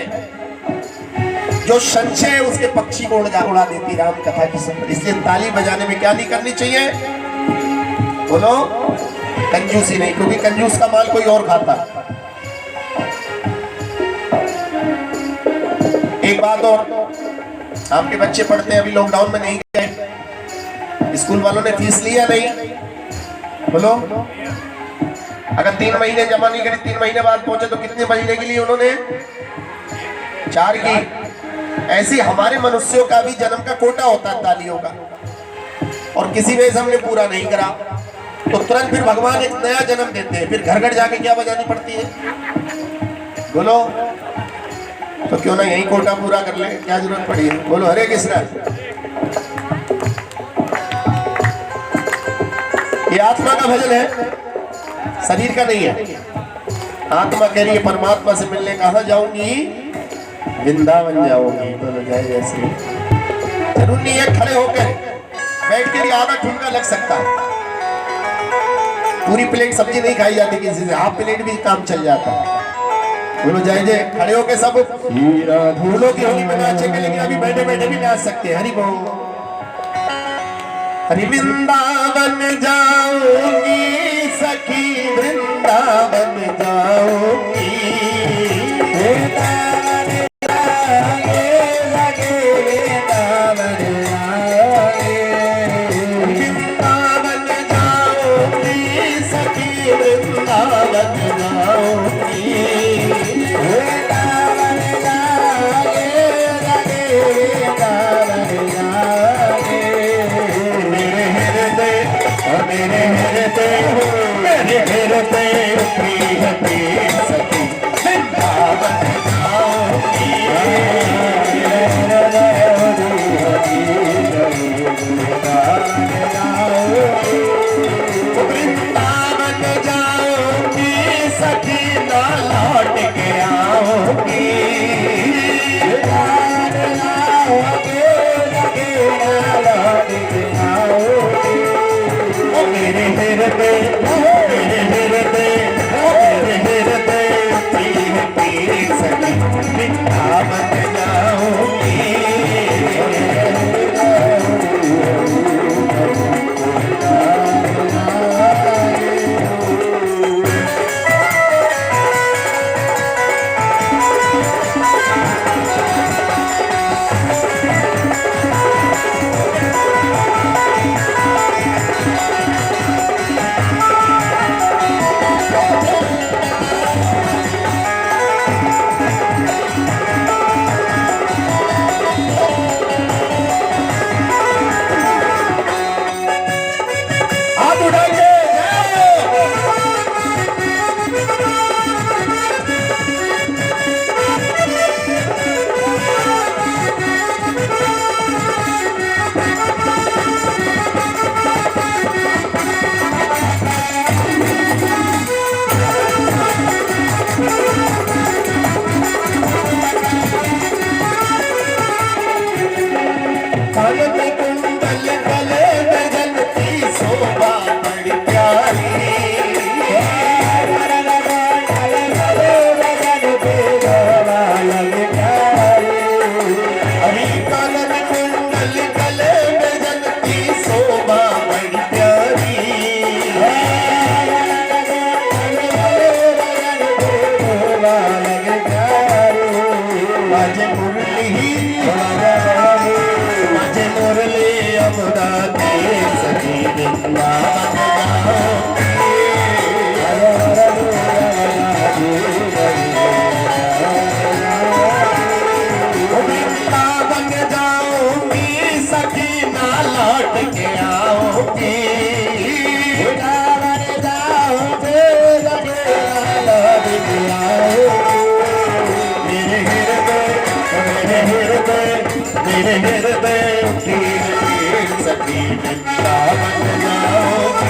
जो संशय है, उसके पक्षी को उड़ा देती राम कथा की सुंदर। इसलिए ताली बजाने में क्या नहीं करनी चाहिए, बोलो, कंजूसी नहीं, क्योंकि कंजूस का माल कोई और खाता। एक बात और, आपके बच्चे पढ़ते हैं, अभी लॉकडाउन में नहीं गए, स्कूल वालों ने फीस लिया नहीं, बोलो। अगर 3 महीने जमा नहीं करी, 3 महीने बाद पहुंचे तो कितने महीने के लिए उन्होंने 4 की। ऐसी हमारे मनुष्यों का भी जन्म का कोटा होता है तालियों का, और किसी वजह से हमने पूरा नहीं करा तो तुरंत फिर भगवान एक नया जन्म देते हैं, फिर घर घर जाके क्या बजानी पड़ती है, बोलो। तो क्यों ना यही कोटा पूरा कर ले, क्या जरूरत पड़ी है, बोलो। हरे कृष्णा। ये आत्मा का भजन है, शरीर का नहीं है। आत्मा कह रही है परमात्मा से मिलने, कहाँ जाऊंगी, वृंदावन जाऊंगी। बोलो जय जय श्री। जरूर नहीं है खड़े होकर, बैठ के लिए आधा ठुमका लग सकता है। पूरी प्लेट सब्जी नहीं खाई जाती किसी से, हाफ प्लेट भी काम चल जाता है। बोलो जय जय। खड़े होके सब फूलों की होली में नाचेंगे, लेकिन अभी बैठे बैठे भी नाच सकते हैं। हरि बोल। हरि वृंदावन जाऊंगी सखी, वृंदावन जाऊंगी, मेरे हृदय की सखी वृंदावन जाओ।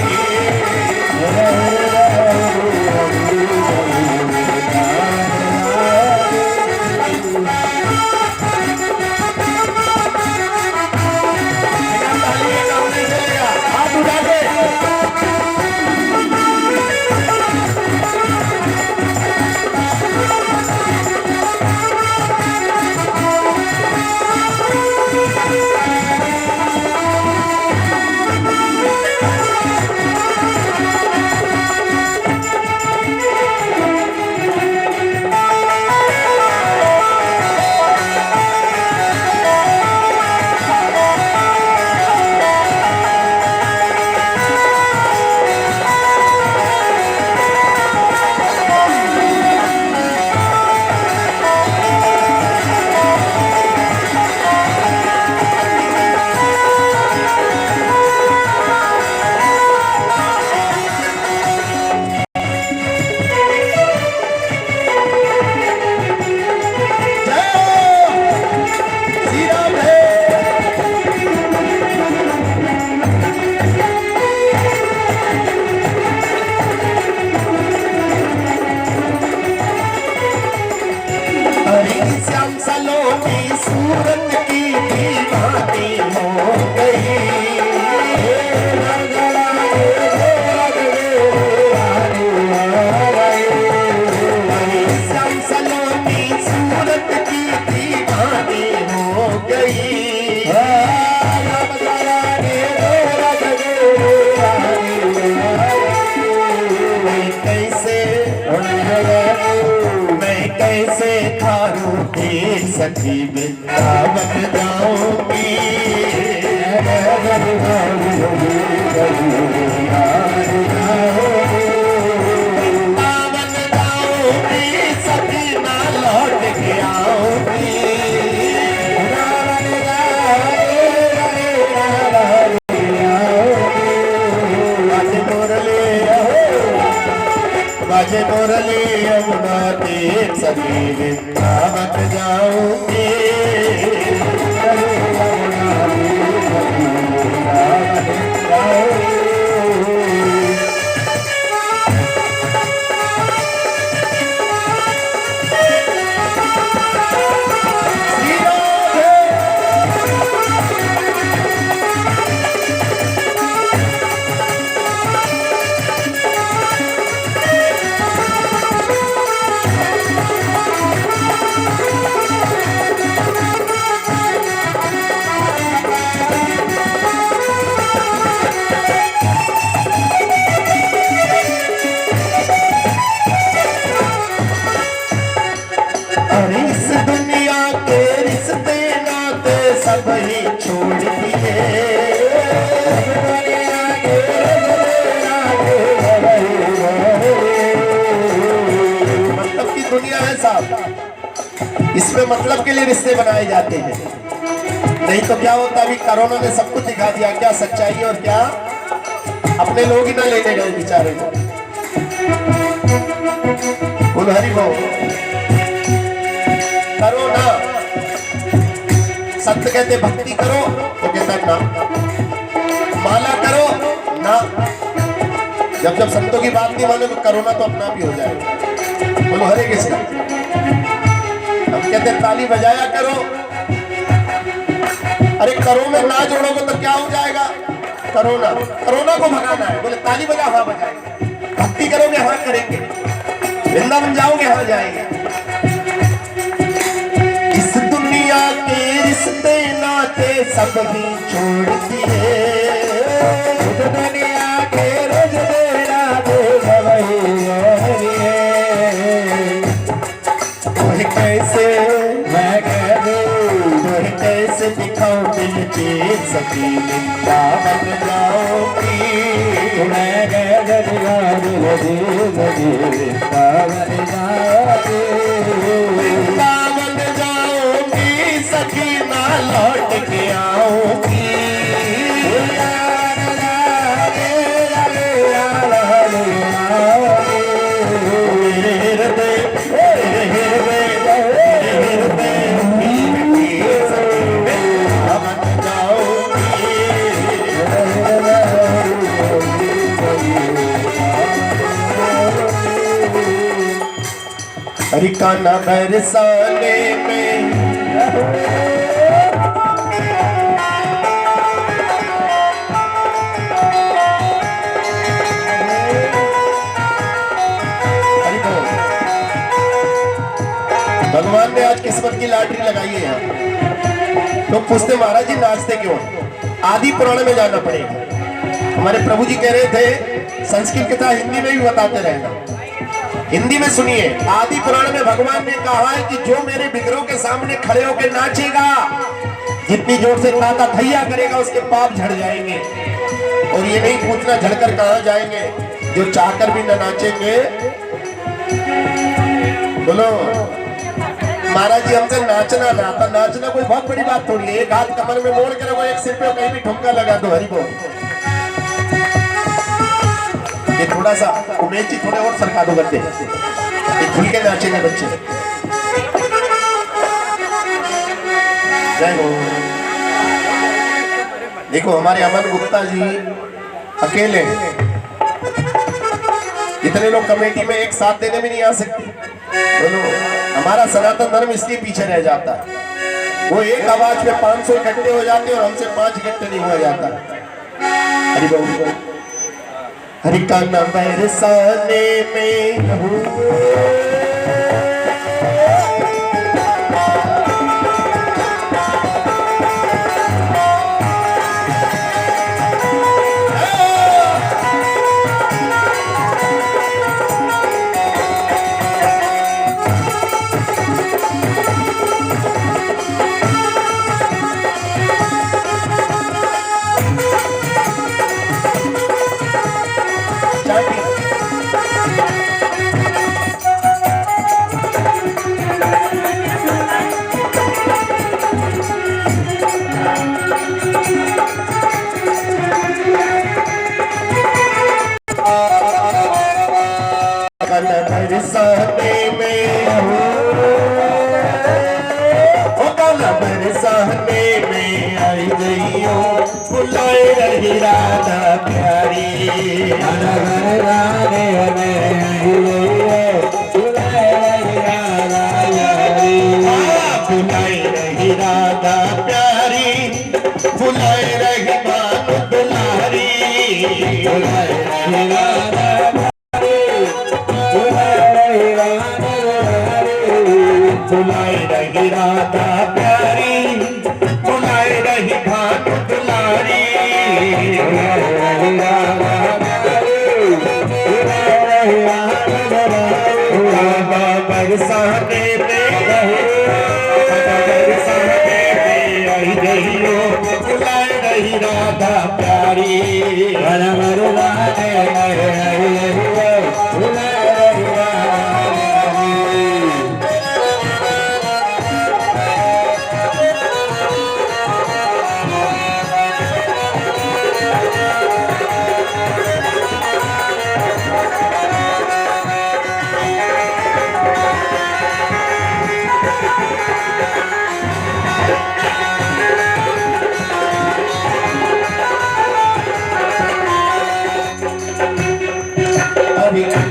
सखी वृंदावन जाऊंगी वृंदावन जाऊंगी सखी ना लौट के आऊंगी बाजे मुरली यमुना तीर सखी वृंदावन जाऊंगी अरे इस दुनिया के रिश्ते नाते सब ही छोड़ दिए मतलब की दुनिया है साहब, इसमें मतलब के लिए रिश्ते बनाए जाते हैं। नहीं तो क्या होता, अभी कोरोना ने सब कुछ दिखा दिया, क्या सच्चाई और क्या अपने लोग ही ना लेने गए बेचारे को। बोल हरि बोल। करो ना, संत कहते भक्ति करो तो कहता है ना, माला करो ना। जब जब संतों की बात नहीं माने तो करो ना तो अपना भी हो जाएगा। बोलो हरे कृष्ण। हम कहते ताली बजाया करो, अरे करो में ना जोड़ोगे तो क्या हो जाएगा। कोरोना को भगाना है, बोले ताली बजा हाँ बजाएंगे, भक्ति करोगे हाँ करेंगे, वृंदावन जाओगे हाँ जाएंगे। इस दुनिया के रिश्ते नाते सब ही छोड़ दिए, दुनिया के रिश्ते नाते सब ही छोड़ दिए। कैसे मैं कह दूं, कैसे दिखाऊं दिल की सखी वृंदावन जाऊंगी मैं वृंदावन जाऊंगी सखी ना लौट के आऊंगी। हरि का ना बरसाने में भगवान ने आज किस्मत की लॉटरी लगाई है यहाँ। लोग पूछते महाराज जी नाचते क्यों? आदि पुराण में जाना पड़ेगा। हमारे प्रभु जी कह रहे थे संस्कृत कथा हिंदी में भी बताते रहना, हिंदी में सुनिए। आदि पुराण में भगवान ने कहा है कि जो मेरे विग्रहों के सामने खड़े होकर नाचेगा, जितनी जोर से ताता थैया करेगा उसके पाप झड़ जाएंगे। और ये नहीं पूछना झड़कर कहां जाएंगे, जो चाहकर भी न नाचेंगे। बोलो महाराज जी हमसे नाचना ना आता, नाचना कोई बहुत बड़ी बात थोड़ी है। एक हाथ कमर में मोड़ के रखो, एक सिर पे कहीं भी ठुमका लगा दो, हरि बोल। ये थोड़ा सा उमेश जी थोड़े और सरका दो करते, ये खुल के नाचेंगे बच्चे। जय हो। देखो हमारे अमन गुप्ता जी अकेले, इतने लोग कमेटी में एक साथ देने में नहीं आ सकते। बोलो हमारा सनातन धर्म इसलिए पीछे रह जाता है। वो एक आवाज में 500 इकट्ठे हो जाते हैं और हमसे 5 इकट्ठे नहीं हुआ जाता। हरि बोल। हरि का नाम बरसाने में कल बरसाने में कल बरसाने में आई गई हो बुलाए रही राधा प्यारी बरसाने में आई गई हो बुलाए रही राधा प्यारी बुलाए रही राधा प्यारी बुलाए रही मानो दुलारी बुलाए रही राधा बुलाए रही राधा प्यारी बुलाए रही भानु दुलारी बरसाने में आई गई हो बुलाए रही राधा प्यारी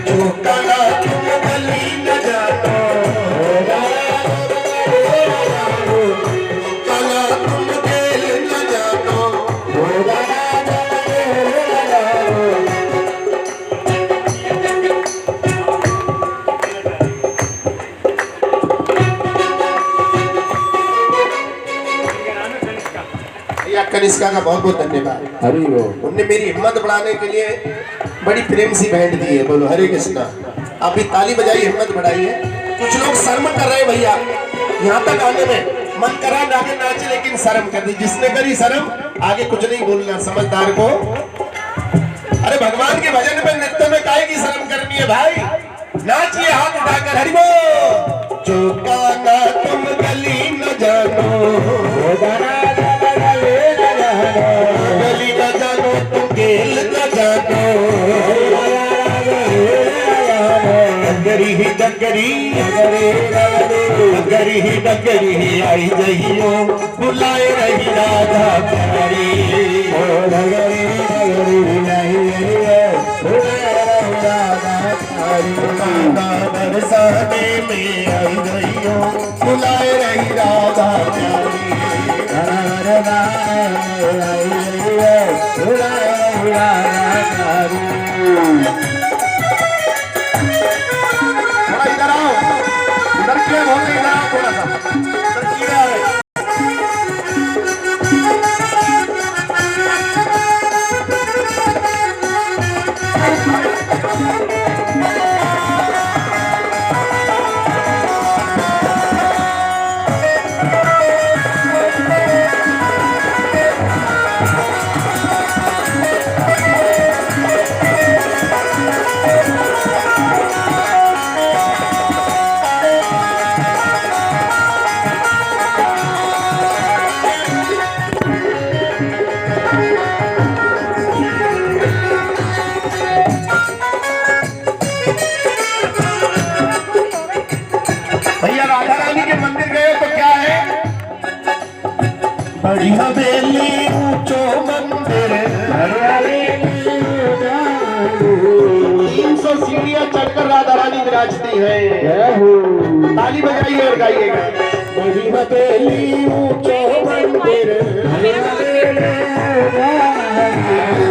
जो कला तुम गली न जानो कला तुम खेल न जानो कनिष्का का बहुत बहुत धन्यवाद। हरि बोल। उनने मेरी हिम्मत बढ़ाने के लिए बड़ी प्रेम सी भेंट दी है। बोलो हरे कृष्णा। आप भी ताली बजाई, हिम्मत बढ़ाई है। कुछ लोग शर्म कर रहे हैं भैया, यहाँ तक आने में मन करा आगे नाचे लेकिन शर्म कर दी। जिसने करी शर्म आगे कुछ नहीं बोलना समझदार को। अरे भगवान के भजन में नृत्य में काहे की शर्म करनी है भाई, नाचिए हाथ उठाकर हरि बोल। जो गाना तुम गली न जानो गली न जानो तुम खेल न जानो डगरी ही डगरी डगरी ही डगरी ही आई जइयो बुलाए रही राधा प्यारी डगरी डगरी नहीं बरसाने में आई गई हो बुलाए रही राधा प्यारी थोड़ा इधर आओ, इधर क्यों बोल रहे, इधर आओ थोड़ा सा, इधर कीड़े आ रहे। भैया राधा रानी के मंदिर गए तो क्या है, बड़ी हवेली ऊंचो मंदिर 300 सीढ़ियां चढ़कर राधा रानी विराजती है। ताली बजाइए और गाइएगा। बड़ी हवेली ऊंचो मंदिर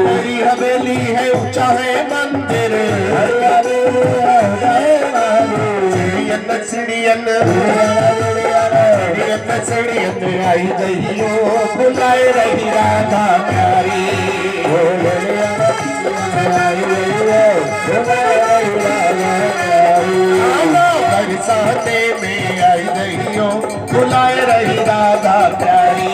बड़ी हवेली है ऊंचा है मंदिर सीढ़ियन आई जइयो बुलाए रही राधा प्यारी बरसाने में आई जइयो बुलाए रही राधा प्यारी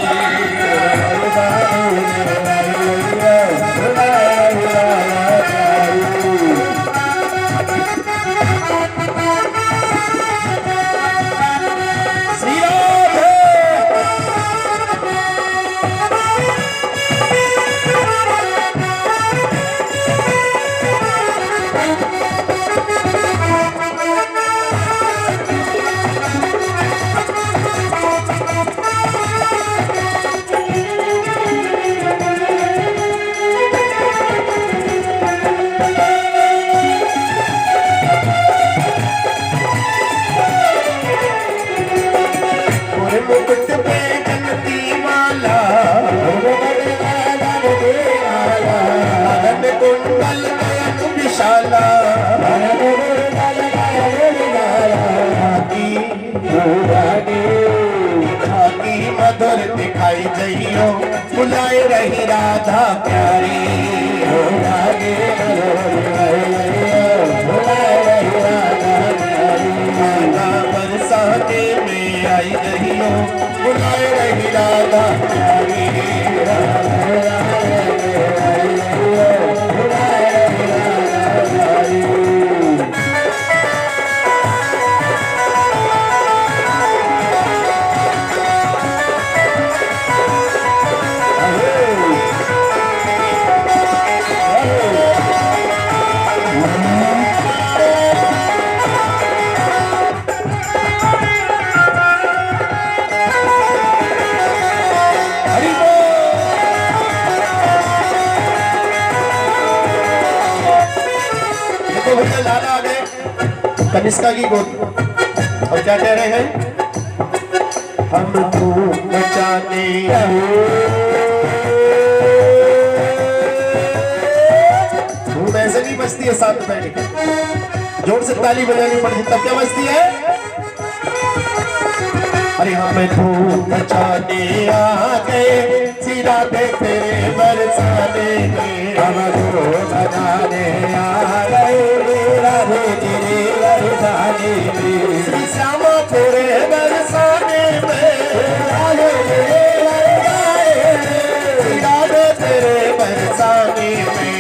दल गयन विशाला खाकी मधुर दिखाई जइयो बुलाए रही राधा प्यारी राधा बरसाने में आई रहियो बुलाए रही राधा प्यारी लाला आ गए कनिष्का की गोद और क्या कह रहे हैं हम धूम मचाने धूम ऐसे नहीं बजती है साथ बैठ के जोर से ताली बजानी पड़ती तब क्या बजती है अरे हम धूम मचाने आ गए सीधा पे तेरे बरसाने हम धूम मचाने आ गए श्री श्यामा तेरे बरसाने में तेरे बरसाने में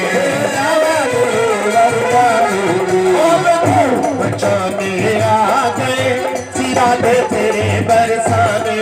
बचाने आ गए सिरा दे तेरे बरसाने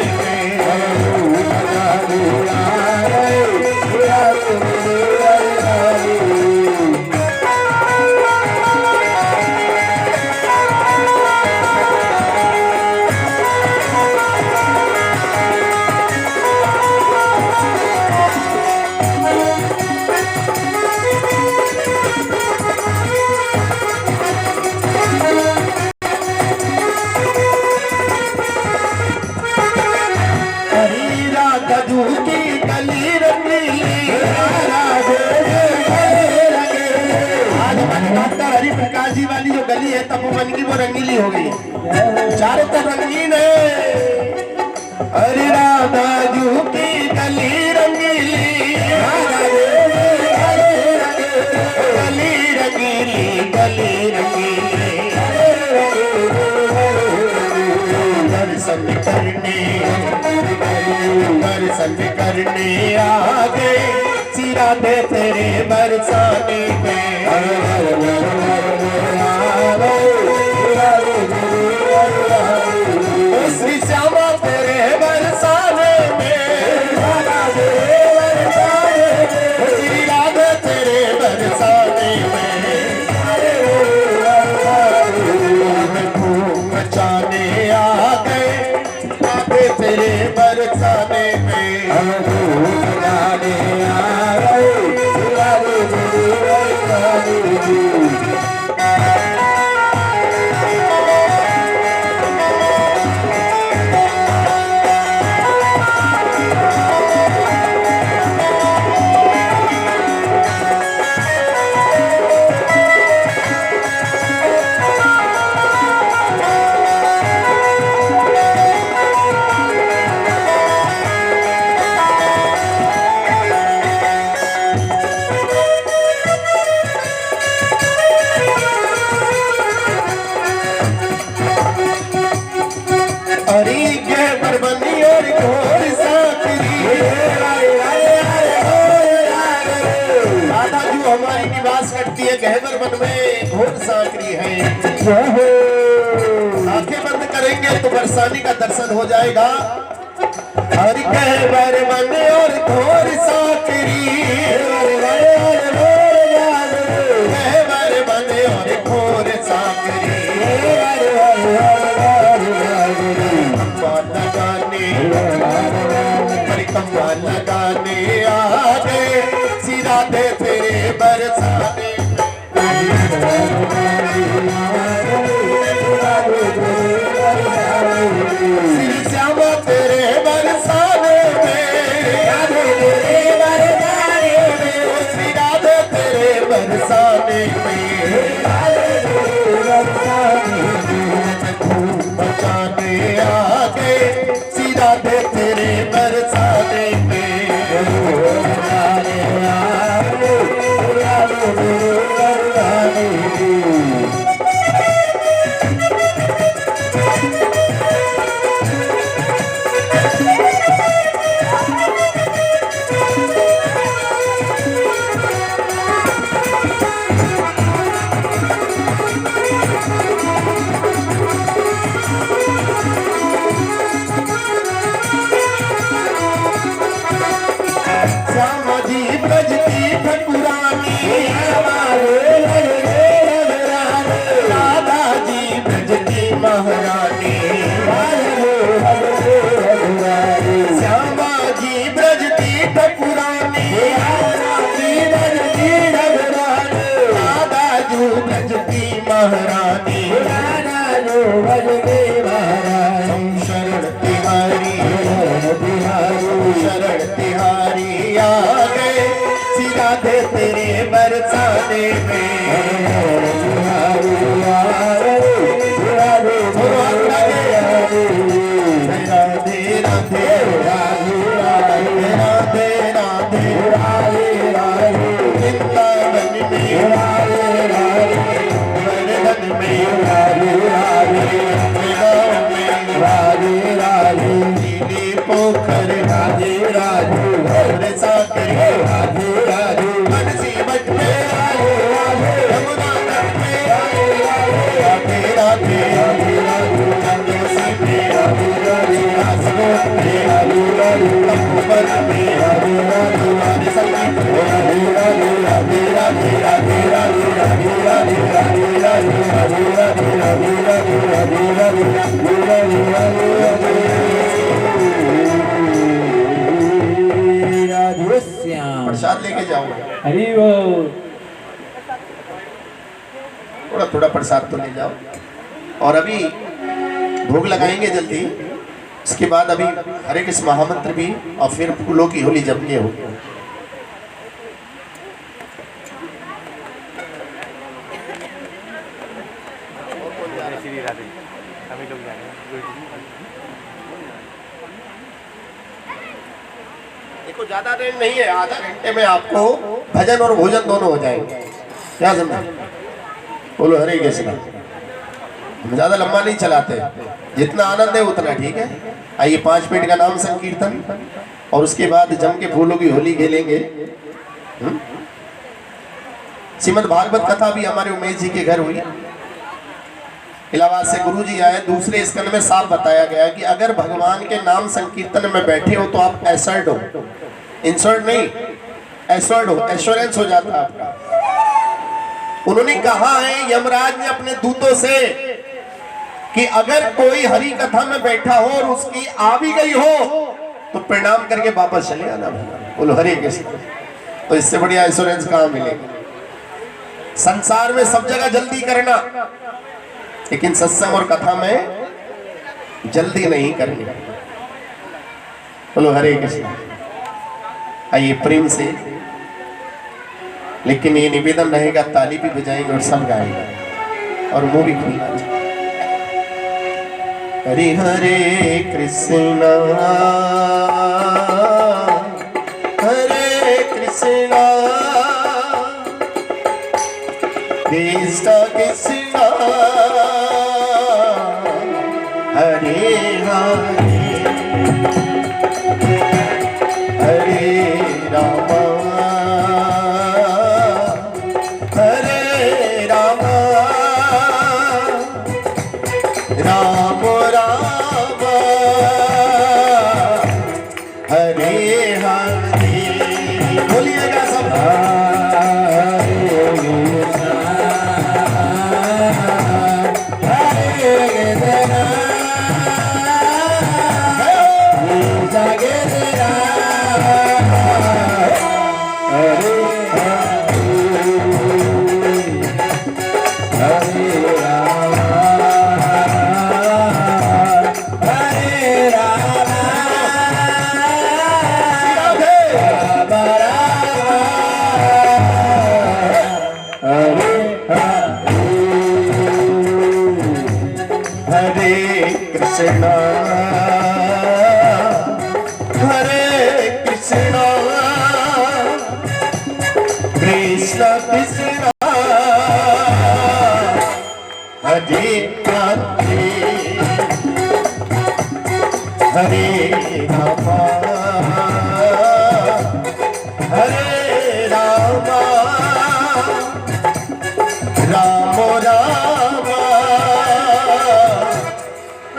प्रकाश जी वाली जो गली है तपोवन की वो रंगीली हो गई चारों तरफ रंगीन है अरे राधा जू की गली रंगीली गली रंगीली गली रंगीली दर्शन करने आ गए सिरा दे तेरे बरसाने में श्री श्यामा तेरे बरसाने में श्री राधा तेरे बरसाने में धूम मचाने आ गए तेरे बरसाने में हमारी निवास करती है गहवर वन में घोर सांकरी है आंखें बंद करेंगे तो बरसाने का दर्शन हो जाएगा हरि गहवर वन और घोर सांकरी गहवर वन और घोर सांकरी परिक्रमा लगाने आ गए सिरा दे तेरे बरसाने श्री श्यामा तेरे बरसाने में श्री राधे बरसाने में, धूम मचाने आ गए श्री राधे तेरे बरसाने में। श्यामा जी ब्रज की ठकुरानी, राधा जी ब्रज की महारानी, श्यामा जी ब्रज की ठकुरानी, राधा जी ब्रज की महारानी, शरण तिहारी, शरण तिहारी आ गए श्री राधे तेरे बरसाने में। राधे राधे राधे राधे वृंदावन में, वर्धन में, नीली पोखर राधे राधे साकर राधे राधे, मनसी मठ में यमुना तट में राधे राधे, चंद्रसी में आसमों में तपोवन में राधे संगीत राधे राधे राधे राधे राधे राधे राधे राधे राधे राधे प्रसाद लेके जाओ, हरि बोल। थोड़ा थोड़ा प्रसाद तो ले जाओ। और अभी भोग लगाएंगे जल्दी, इसके बाद अभी हरे कृष्ण महामंत्र भी और फिर फूलों की होली जम के होगी। देखो ज्यादा टाइम नहीं है, आधा घंटे में आपको भजन और भोजन दोनों हो जाएंगे। क्या समझे? बोलो हरे कृष्ण। हम ज्यादा लंबा नहीं चलाते, जितना आनंद है उतना ठीक है। आइए 5 मिनट का नाम संकीर्तन और उसके बाद जम के फूलों की होली खेलेंगे। श्रीमद् भागवत कथा भी हमारे उमेश जी के घर हुई। इलाहाबाद से गुरु जी आए, दूसरे स्कंद में साफ बताया गया कि अगर भगवान के नाम संकीर्तन में बैठे हो तो आप एसर्ट हो, इंसर्ट नहीं, एसर्ट हो, एश्योरेंस हो जाता है आपका। उन्होंने कहा है यमराज ने अपने दूतों से कि अगर कोई हरि कथा में बैठा हो और उसकी आ भी गई हो तो प्रणाम करके वापस चले आना। बोलो हरे कृष्ण। तो इससे बढ़िया एश्योरेंस कहाँ मिलेगा? संसार में सब जगह जल्दी करना, लेकिन सत्संग और कथा में जल्दी नहीं करनी। बोलो हरे कृष्ण। आइए प्रेम से, लेकिन ये निवेदन रहेगा ताली भी बजाएंगे और सब गाएंगे और मुंह भी खुलना चाहिए। हरे हरे कृष्णा हरे कृष्णा कृष्ण कृष्ण हरे हरे हरे राम हरे राम राम राम हरे हरे। बोलिएगा सब हरे कृष्णा हरे कृष्णा कृष्ण कृष्ण हरे राधे हरे रामा हरे रामा राम राम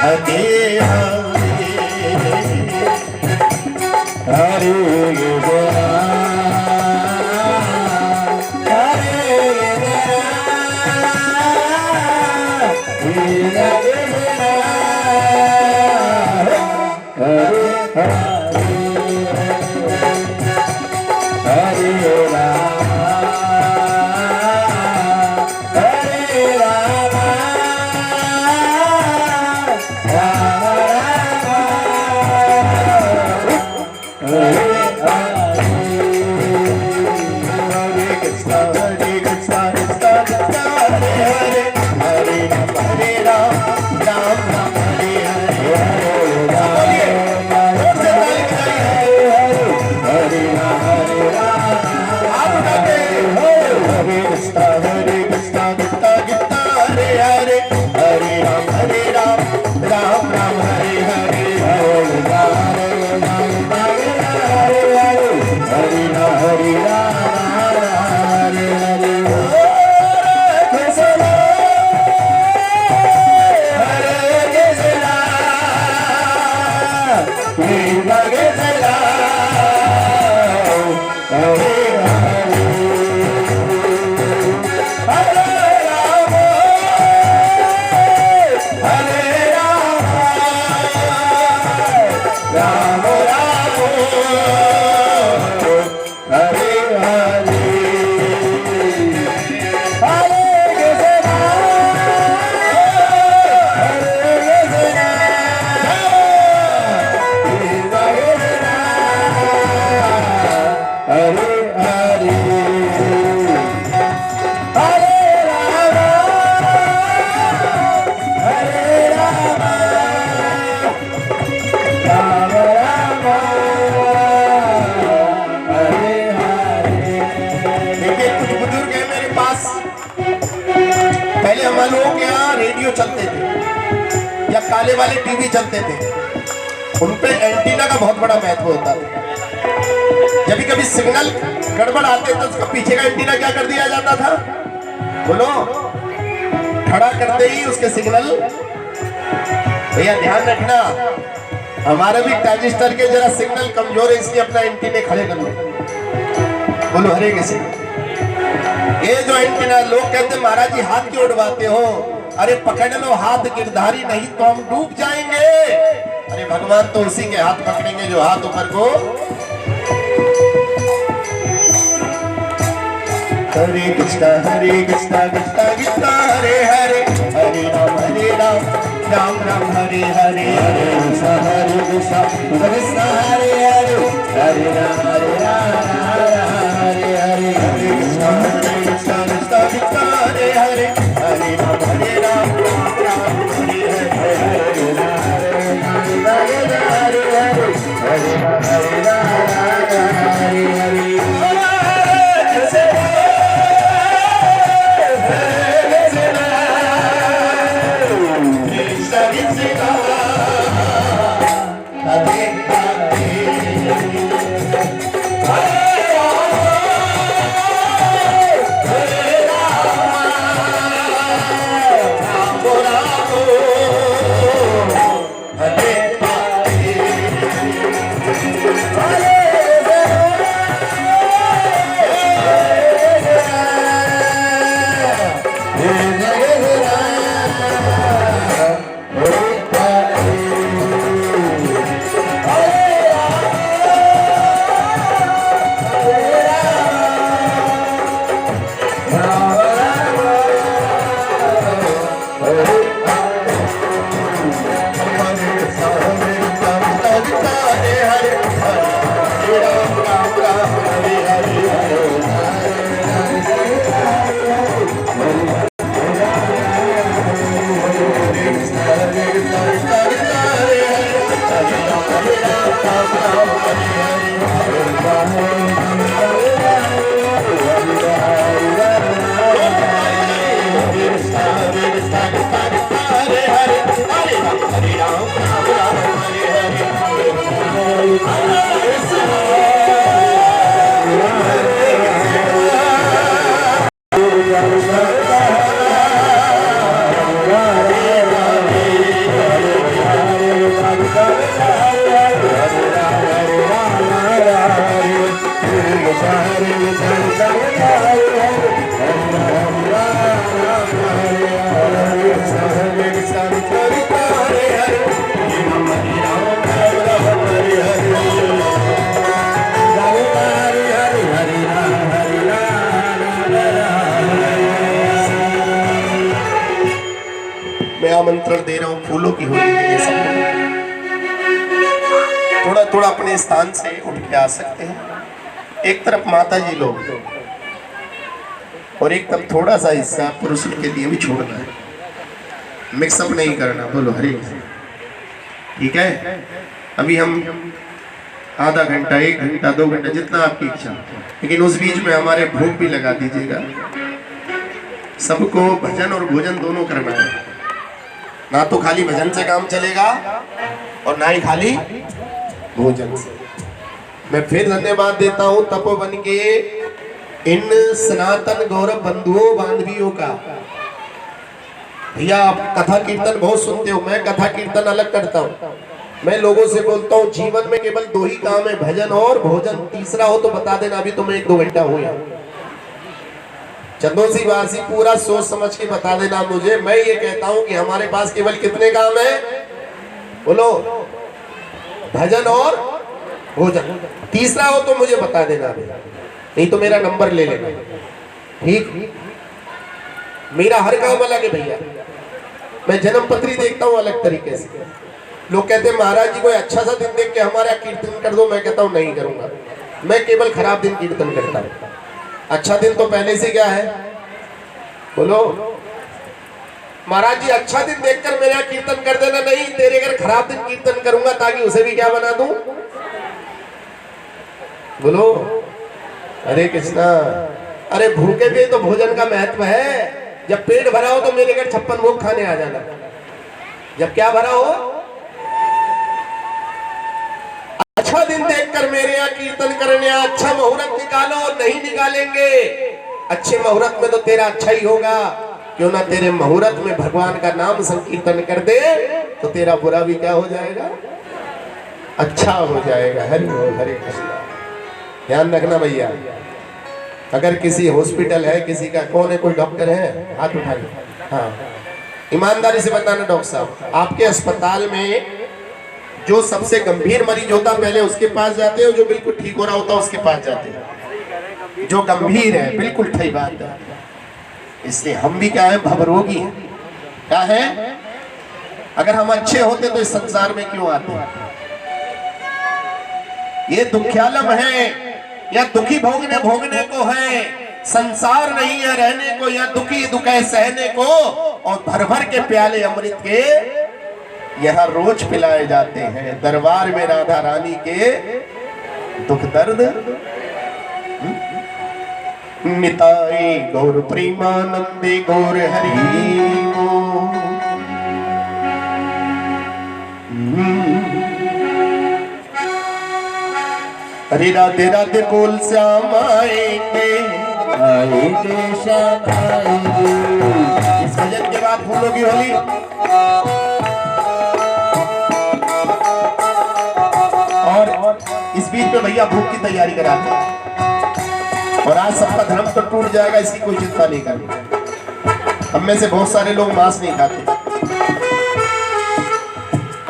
हरे हरे पहले हम लोगों के यहाँ रेडियो चलते थे या काले वाले टीवी चलते थे, उन पे एंटीना का बहुत बड़ा महत्व होता था। जब भी कभी सिग्नल गड़बड़ आते तो उसका पीछे का एंटीना क्या कर दिया जाता था, बोलो, खड़ा करते ही उसके सिग्नल। भैया ध्यान रखना, हमारे भी ट्रांजिस्टर के जरा सिग्नल कमजोर है, इसलिए अपना एंटीने खड़े कर लो। बोलो हरे कृष्ण। ये जो एंटीना, लोग कहते महाराज जी हाथ क्यों उड़वाते हो? अरे पकड़ लो हाथ गिरधारी, नहीं तो हम डूब जाएंगे। अरे भगवान तो उसी के हाथ पकड़ेंगे जो हाथ ऊपर को। हरे कृष्णा कृष्णा कृष्णा हरे हरे, हरे राम राम राम हरे हरे, हरे कृष्णा कृष्णा हरे हरे, हरे राम हरे हरे, हरे कृष्णा कृष्णा हरे हरे, हरे राम राम हरे हरे, हरे मैं आमंत्रण दे रहा हूं फूलों की होली के लिए सब थोड़ा थोड़ा अपने स्थान से उठ के आ सकते हैं। एक तरफ माता जी लोग और एक तरफ थोड़ा सा हिस्सा पुरुषों के लिए भी छोड़ना है, मिक्सअप नहीं करना। बोलो हरे कृष्ण। ठीक है, अभी हम आधा घंटा, 1 घंटा, 2 घंटा, जितना आपकी इच्छा, लेकिन उस बीच में हमारे भोग भी लगा दीजिएगा। सबको भजन और भोजन दोनों करना है, ना तो खाली भजन से काम चलेगा और ना ही खाली भोजन से। मैं फिर धन्यवाद देता हूं तपोवन के इन सनातन गौरव बंधुओं बांधवियों का। भैया आप कथा कीर्तन बहुत सुनते हो, मैं कथा कीर्तन अलग करता हूं। मैं लोगों से बोलता हूं जीवन में केवल 2 ही काम है, भजन और भोजन। तीसरा हो तो बता देना, अभी तुम्हें 1-2 घंटा हुआ। चंदोसी वासी पूरा सोच समझ के बता देना मुझे। मैं ये कहता हूं कि हमारे पास केवल कितने काम है, बोलो, भजन और भोजन। तीसरा हो तो मुझे बता देना, नहीं तो मेरा नंबर ले लेना। ठीक, मेरा हर काम अलग है भैया। मैं जन्म पत्री देखता हूं अलग तरीके से। लोग कहते हैं महाराज जी कोई अच्छा सा दिन देख के हमारा कीर्तन कर दो। मैं कहता हूं नहीं करूंगा, मैं केवल खराब दिन कीर्तन करता हूं। अच्छा दिन तो पहले से क्या है, बोलो महाराज जी अच्छा दिन देखकर मेरा कीर्तन कर देना। नहीं, तेरे घर खराब दिन कीर्तन करूंगा ताकि उसे भी क्या बना दूं, बोलो हरे कृष्णा। अरे भूखे पे तो भोजन का महत्व है। जब पेट भरा हो तो मेरे घर 56 भोग खाने आ जाना। जब क्या भरा हो, अच्छा दिन देखकर मेरे यहाँ कीर्तन करने, अच्छा मुहूर्त निकालो। नहीं निकालेंगे अच्छे मुहूर्त में तो तेरा अच्छा ही होगा। क्यों ना तेरे मुहूर्त में भगवान का नाम संकीर्तन कर दे तो तेरा बुरा भी क्या हो जाएगा, अच्छा हो जाएगा। हरि बोल, हरे कृष्ण। ध्यान रखना भैया, अगर किसी हॉस्पिटल है, किसी का कौन है, कोई डॉक्टर है, हाथ उठाइए। हाँ, ईमानदारी से बताना डॉक्टर साहब, आपके अस्पताल में जो सबसे गंभीर मरीज होता पहले उसके पास जाते हैं, जो बिल्कुल ठीक हो रहा होता उसके पास जाते हैं। जो गंभीर है, बिल्कुल सही बात है। इसलिए हम भी क्या है, भवरोगी है। क्या है, अगर हम अच्छे होते तो इस संसार में क्यों आते। ये दुख्यालम है, या दुखी भोगने को है। संसार नहीं है रहने को, या दुखी दुखे सहने को। और भर भर के प्याले अमृत के यहाँ रोज पिलाए जाते हैं। दरबार में राधा रानी के दुख दर्द निताई गौर प्रेमानंदे गौर हरि को। अरे राधे राधे बोल श्याम आएंगे, आएंगे श्याम आएंगे। इस भजन के बाद फूलों की होली। और इस बीच में भैया भूख की तैयारी कराते हैं। और आज सबका धर्म तो टूट जाएगा, इसकी कोई चिंता नहीं करनी। हम में से बहुत सारे लोग मांस नहीं खाते,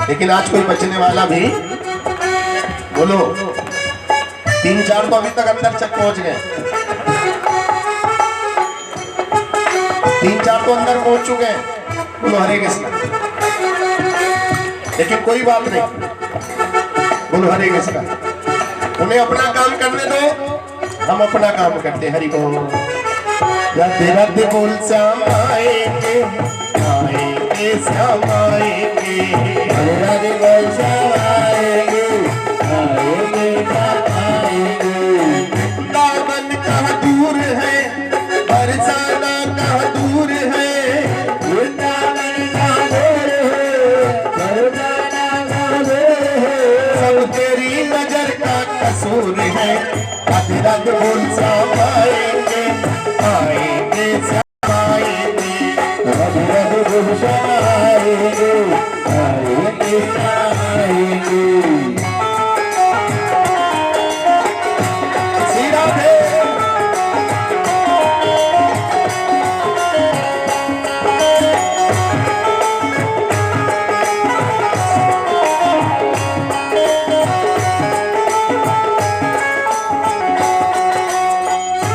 लेकिन आज कोई बचने वाला भी, बोलो 3-4 तो अभी तक अंदर तक पहुंच गए। 3-4 तो अंदर पहुंच चुके हैं। बोलो हरे कृष्ण। लेकिन कोई बात नहीं, बोलो हरे कृष्ण। उन्हें अपना काम करने दो, हम अपना काम करते। हरि बोल। राधे राधे बोल श्याम आएंगे, आएंगे श्याम आएंगे। राधे राधे बोल श्याम आएंगे, कसूर है। राधे राधे बोल श्याम आएंगे, आएंगे श्याम आएंगे। राधे राधे बोल श्याम आएंगे, आएंगे श्याम आएंगे। श्री राधे।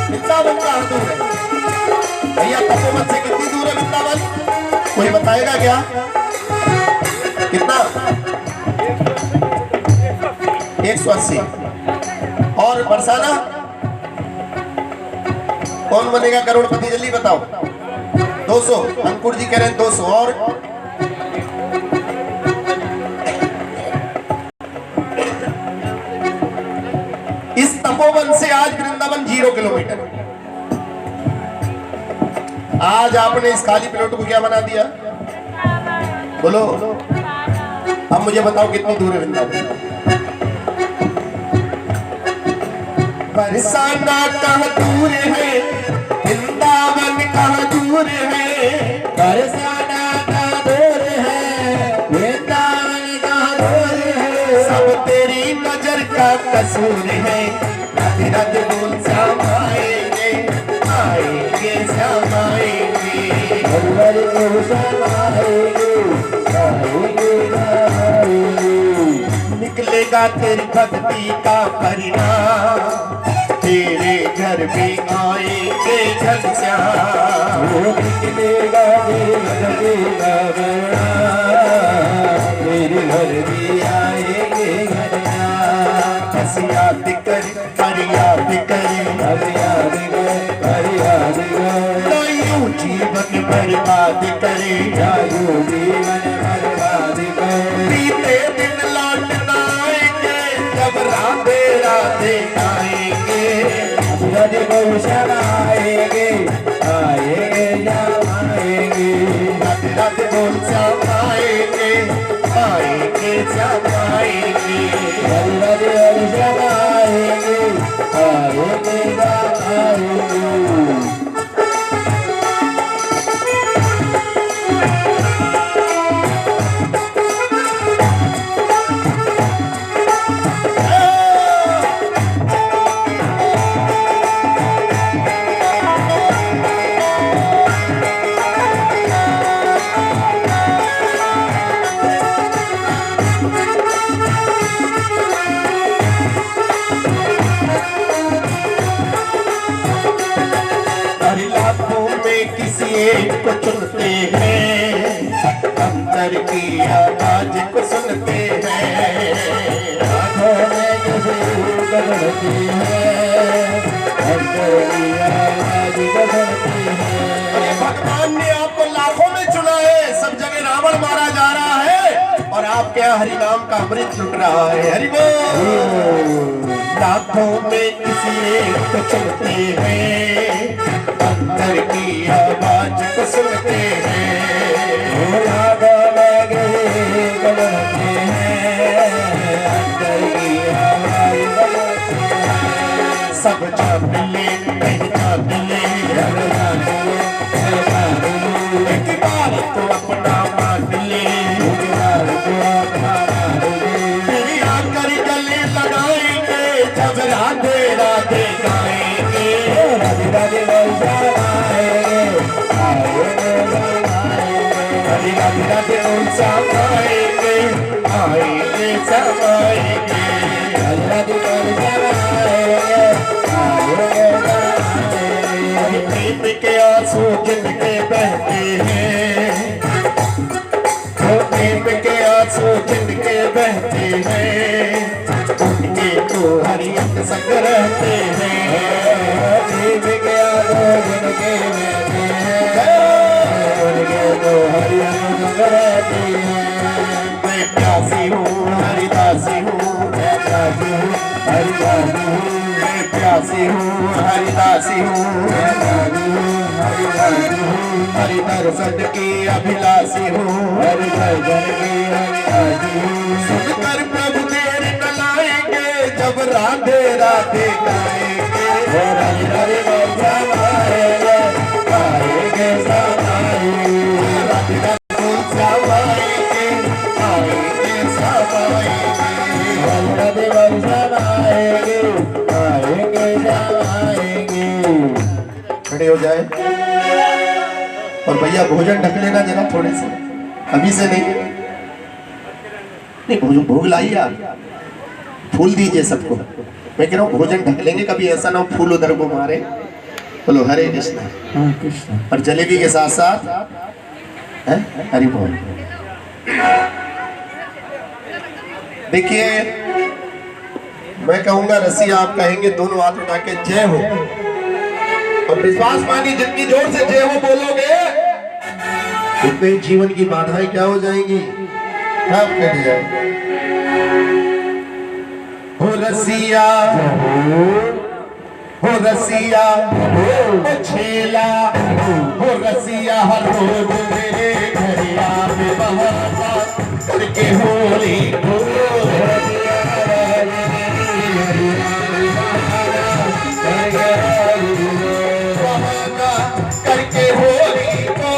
वृंदावन कहाँ दूर है भैया? तपोवन से कितनी दूर है वृंदावन? कोई बताएगा क्या? कितना? 180। और बरसाना कौन बनेगा करोड़पति? जल्दी बताओ। 200। अंकुर जी कह रहे हैं 200। और इस तपोवन से आज वृंदावन 0 किलोमीटर। आज आपने इस खाली प्लॉट को क्या बना दिया? बोलो। अब मुझे बताओ कितनी दूर है वृंदावन? बरसाना कहाँ दूर है, वृंदावन कहाँ दूर है? बरसाना कहाँ दूर है, वृंदावन कहाँ दूर है। सब तेरी नजर का कसूर है। राधे राधे बोल श्याम आएंगे, आएंगे श्याम आएंगे। राधे राधे बोल श्याम आएंगे, आएंगे आएंगे। निकलेगा तेरी भक्ति का परिणाम, तेरे घर भी आएंगे घनश्याम। वो निकलेगा लगेगा बड़ा, तेरे घर भी आएंगे घनिया। बस याद कर, फरियाद कर, फरियाद कर, फरियाद कर। ना यूं जीवन बर्बाद करे, या यूं जीवन बर्बाद कर। बीते दिन लौट ना आएंगे, जब राधे राधे आएंगे। राधे बोल श्याम आएंगे, आएंगे श्याम आएंगे। राधे राधे बोल श्याम आएंगे, आएंगे श्याम आएंगे। राधे राधे बोल श्याम आएंगे, आएंगे श्याम आएंगे। किसी एक को चुनते हैं, अंतर की आवाज को सुनते हैं। आँखों में किसी को ढूंढते हैं, अंतर की आवाज को सुनते हैं। अरे भगवान ने आपको लाखों में चुना है, सब जगह रावण मारा जा रहा है और आपके यहाँ हरि नाम का अमृत लुट रहा है। हरि बोल। लाखों में किसी एक को चुनते हैं, अंतर की आवाज को सुनते हैं। लाखों में किसी को ढूंढते हैं, अंतर की आवाज को सुनते हैं। सब जान ले, पहचान ले, एक बार तो अपना मान ले। तेरी आकर गले लगाएंगे, जब राधे राधे गाएंगे। राधे राधे बोल श्याम आएंगे, आएंगे श्याम आएंगे। हरि राधे राधे बोल श्याम आएंगे, आएंगे श्याम आएंगे। राधे राधे बोल श्याम आएंगे, आएंगे श्याम आएंगे। प्रेम के आंसू जिनके बहते हैं, वो प्रेम के आंसू जिनके बहते हैं, उनके तो हरियत संग रहते हैं। प्रेम के आंसू जिनके बहते हैं, उनके तो हरियत संग रहते हैं। मैं प्यासी हूँ हरिदासी हूँ, मैं प्यासी हूँ हरिदासी हूँ। मैं प्यासी हूँ हरिदासी हूँ, मैं प्यासी हूँ हरिदासी हूँ। हरि दर्शन की अभिलाषी हूँ, हरि दर्शन की अभिलाषी हूँ। सुनकर प्रभु देर न लाएंगे, सब राधे राधे गाएंगे, राधे राधे बोल समाएंगे, आएंगे सब आएंगे, राधे राधे बोल सब आएंगे, आएंगे सब आएंगे। राधे बोल समाएंगे, आएंगे सब आएंगे। खड़े हो जाए और भैया भोजन ढक लेना जरा थोड़े से, अभी से नहीं भोजन भोग लाइए आप, फूल दीजिए सबको। मैं कह रहा हूँ भोजन ढक लेंगे, कभी ऐसा ना हो फूल उधर को मारे। बोलो हरे कृष्णा। हाँ कृष्ण। और जलेबी के साथ साथ है हरि बोल। देखिए मैं कहूंगा रसिया, आप कहेंगे दोनों हाथ उठा के जय हो, और विश्वास मानिए जितनी जोर से जय हो बोलोगे उतने जीवन की बाधाएं क्या हो जाएंगी, सब कट जाएंगी। हो रसिया, हो रसिया, हो छेला, हो रसिया हर रोज मेरे घर आवे बहाना करके होली को, बहाना करके होली को,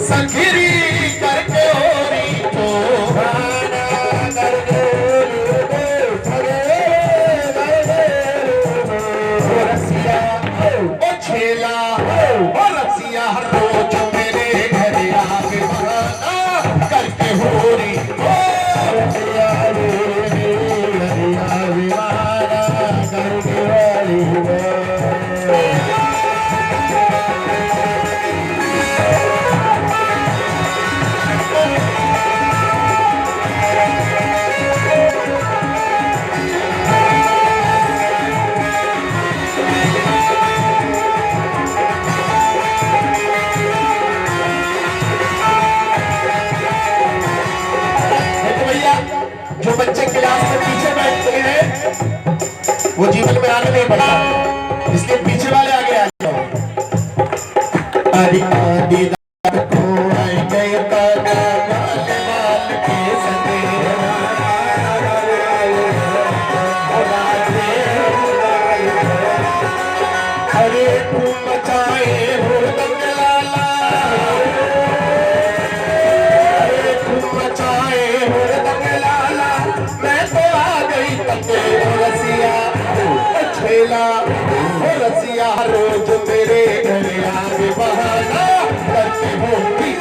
सखरी करके होली को, छेला और रसिया हर रोज मेरे घर आके बहाना करके होली को, जो बच्चे क्लास में पीछे बैठते हैं वो जीवन में आगे नहीं बढ़ता, इसलिए पीछे वाले आगे आ जाओ। दीदार को आए गए के सते, अरे तुम मचाए हो दंगलाला, अरे तुम मचाए हो दंगलाला, मैं तो आ गई तंगे रसिया, छेला हो रसिया रोज मेरे घर आगे बहाना करके होली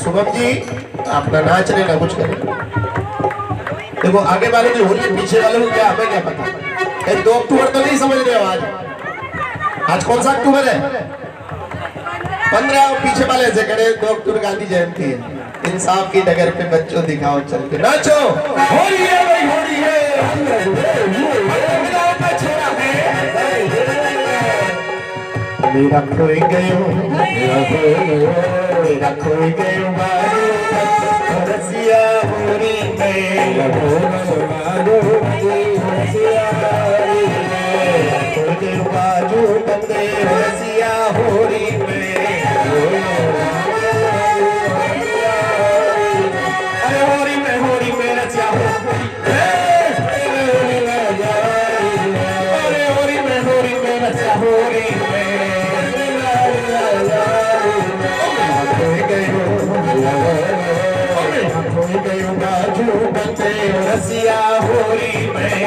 शुभम जी अपना नाच रहे ना कुछ करें। देखो आगे वाले की होली, पीछे वाले को क्या, हमें क्या पता। 2 अक्टूबर तो नहीं समझ रहे हो आज कौन सा अक्टूबर है? 15। पीछे वाले ऐसे करे 2 अक्टूबर गांधी जयंती है। इंसाफ की डगर पे बच्चों दिखाओ चल के नाचो, होली है भाई होली है। मेरा खोई गयो, मेरा खोई गयो बारू रसिया होरी में, रसिया खोई गयो बाजू बंदे रसिया होरी में। अरे होरी में रसिया होरी, अरे होरी में रसिया होरी में। गयो बाजू बंदे रसिया होरी में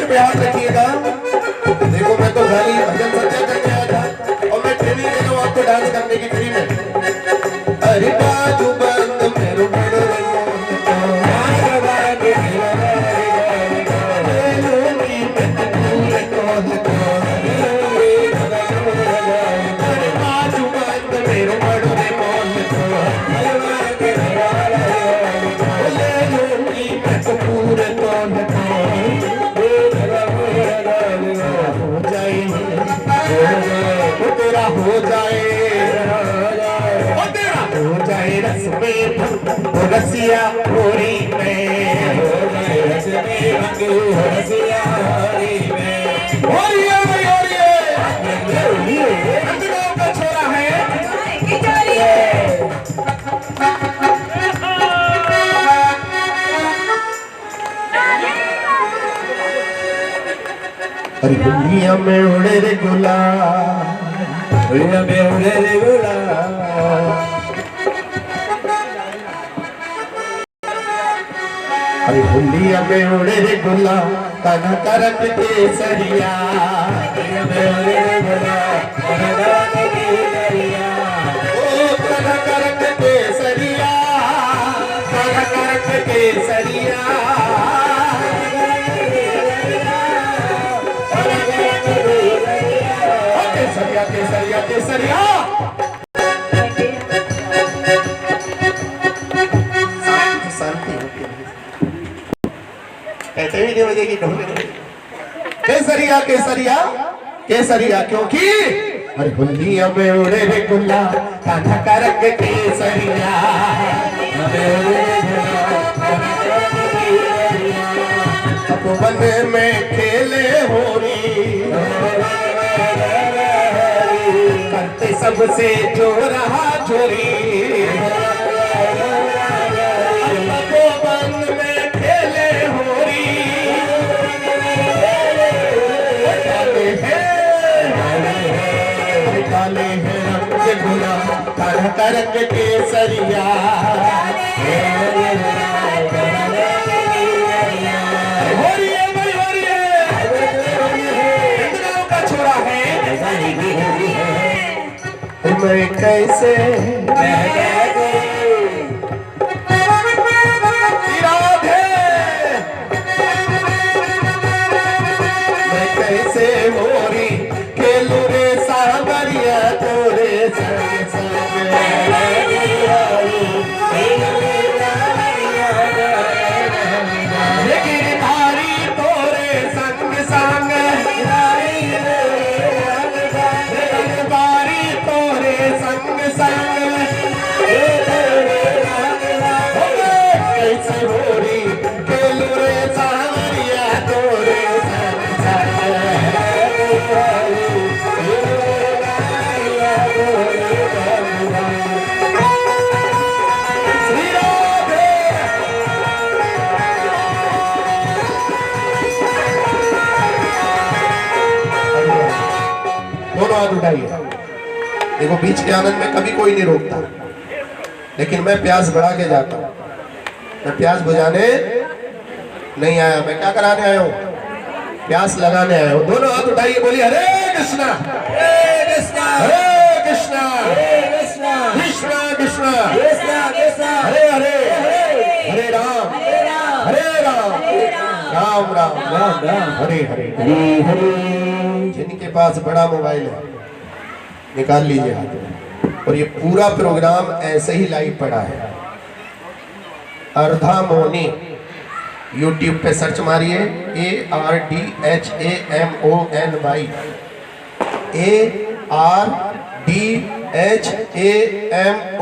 याद रखिएगा। देखो मैं तो खाली भजन संध्या करके आया था और मैं ट्रेनिंग दे रहा हूँ आपको डांस करने की फ्री में। अरे बाजू बंद मेरो मेरो रसिया होरी में हो गए रस में रसिया होरी में गाँव का छोरा है। अरे दुनिया में उड़े रे गुलाब, दुनिया में उड़े रे गुलाब, अरे हुलिया में उड़े रे गुलाब, काना करक केसरिया, दुनिया में उड़े रे गुलाब, काना करक केसरिया, ओ काना करक केसरिया, काना करक केसरिया, केसरिया केसरिया केसरिया। शांति होती है, कहते ही नहीं बजेगी ढोल। केसरिया केसरिया केसरिया क्योंकि अरे हुलिया में उड़े रे गुल्ला, कान्हा का रंग केसरिया, अपन में खेले होरी, करते सबसे जो रहा चोरी, बन में खेले होरी, काले हैं रंग गुला, काला का रंग केसरिया, मैं कैसे राधे, मैं कैसे मोरी खेलू रे सावरिया तोरे संग संग, गिरधारी तोरे संग संग, गिरधारी तोरे संग संग, कैसे मोरी खेलू रे सावरिया तोरे संग संग, दोनों हाथ उठाइए। देखो बीच के आनंद में कभी कोई नहीं रोकता, लेकिन मैं प्यास बढ़ा के जाता हूँ। मैं प्यास बुझाने नहीं आया, मैं क्या कराने आया हूँ? प्यास लगाने आया हूँ। दोनों हाथ उठाइए, बोलिए हरे कृष्णा हरे कृष्णा हरे कृष्णा कृष्णा कृष्णा कृष्णा कृष्णा कृष्णा हरे हरे हरे राम राम राम राम राम हरे हरे हरे। जिनके पास बड़ा मोबाइल है निकाल लीजिए हाथ में। और ये पूरा प्रोग्राम ऐसे ही लाइव पड़ा है। अर्धा मौनी YouTube पे सर्च मारिए ARDHAMONY,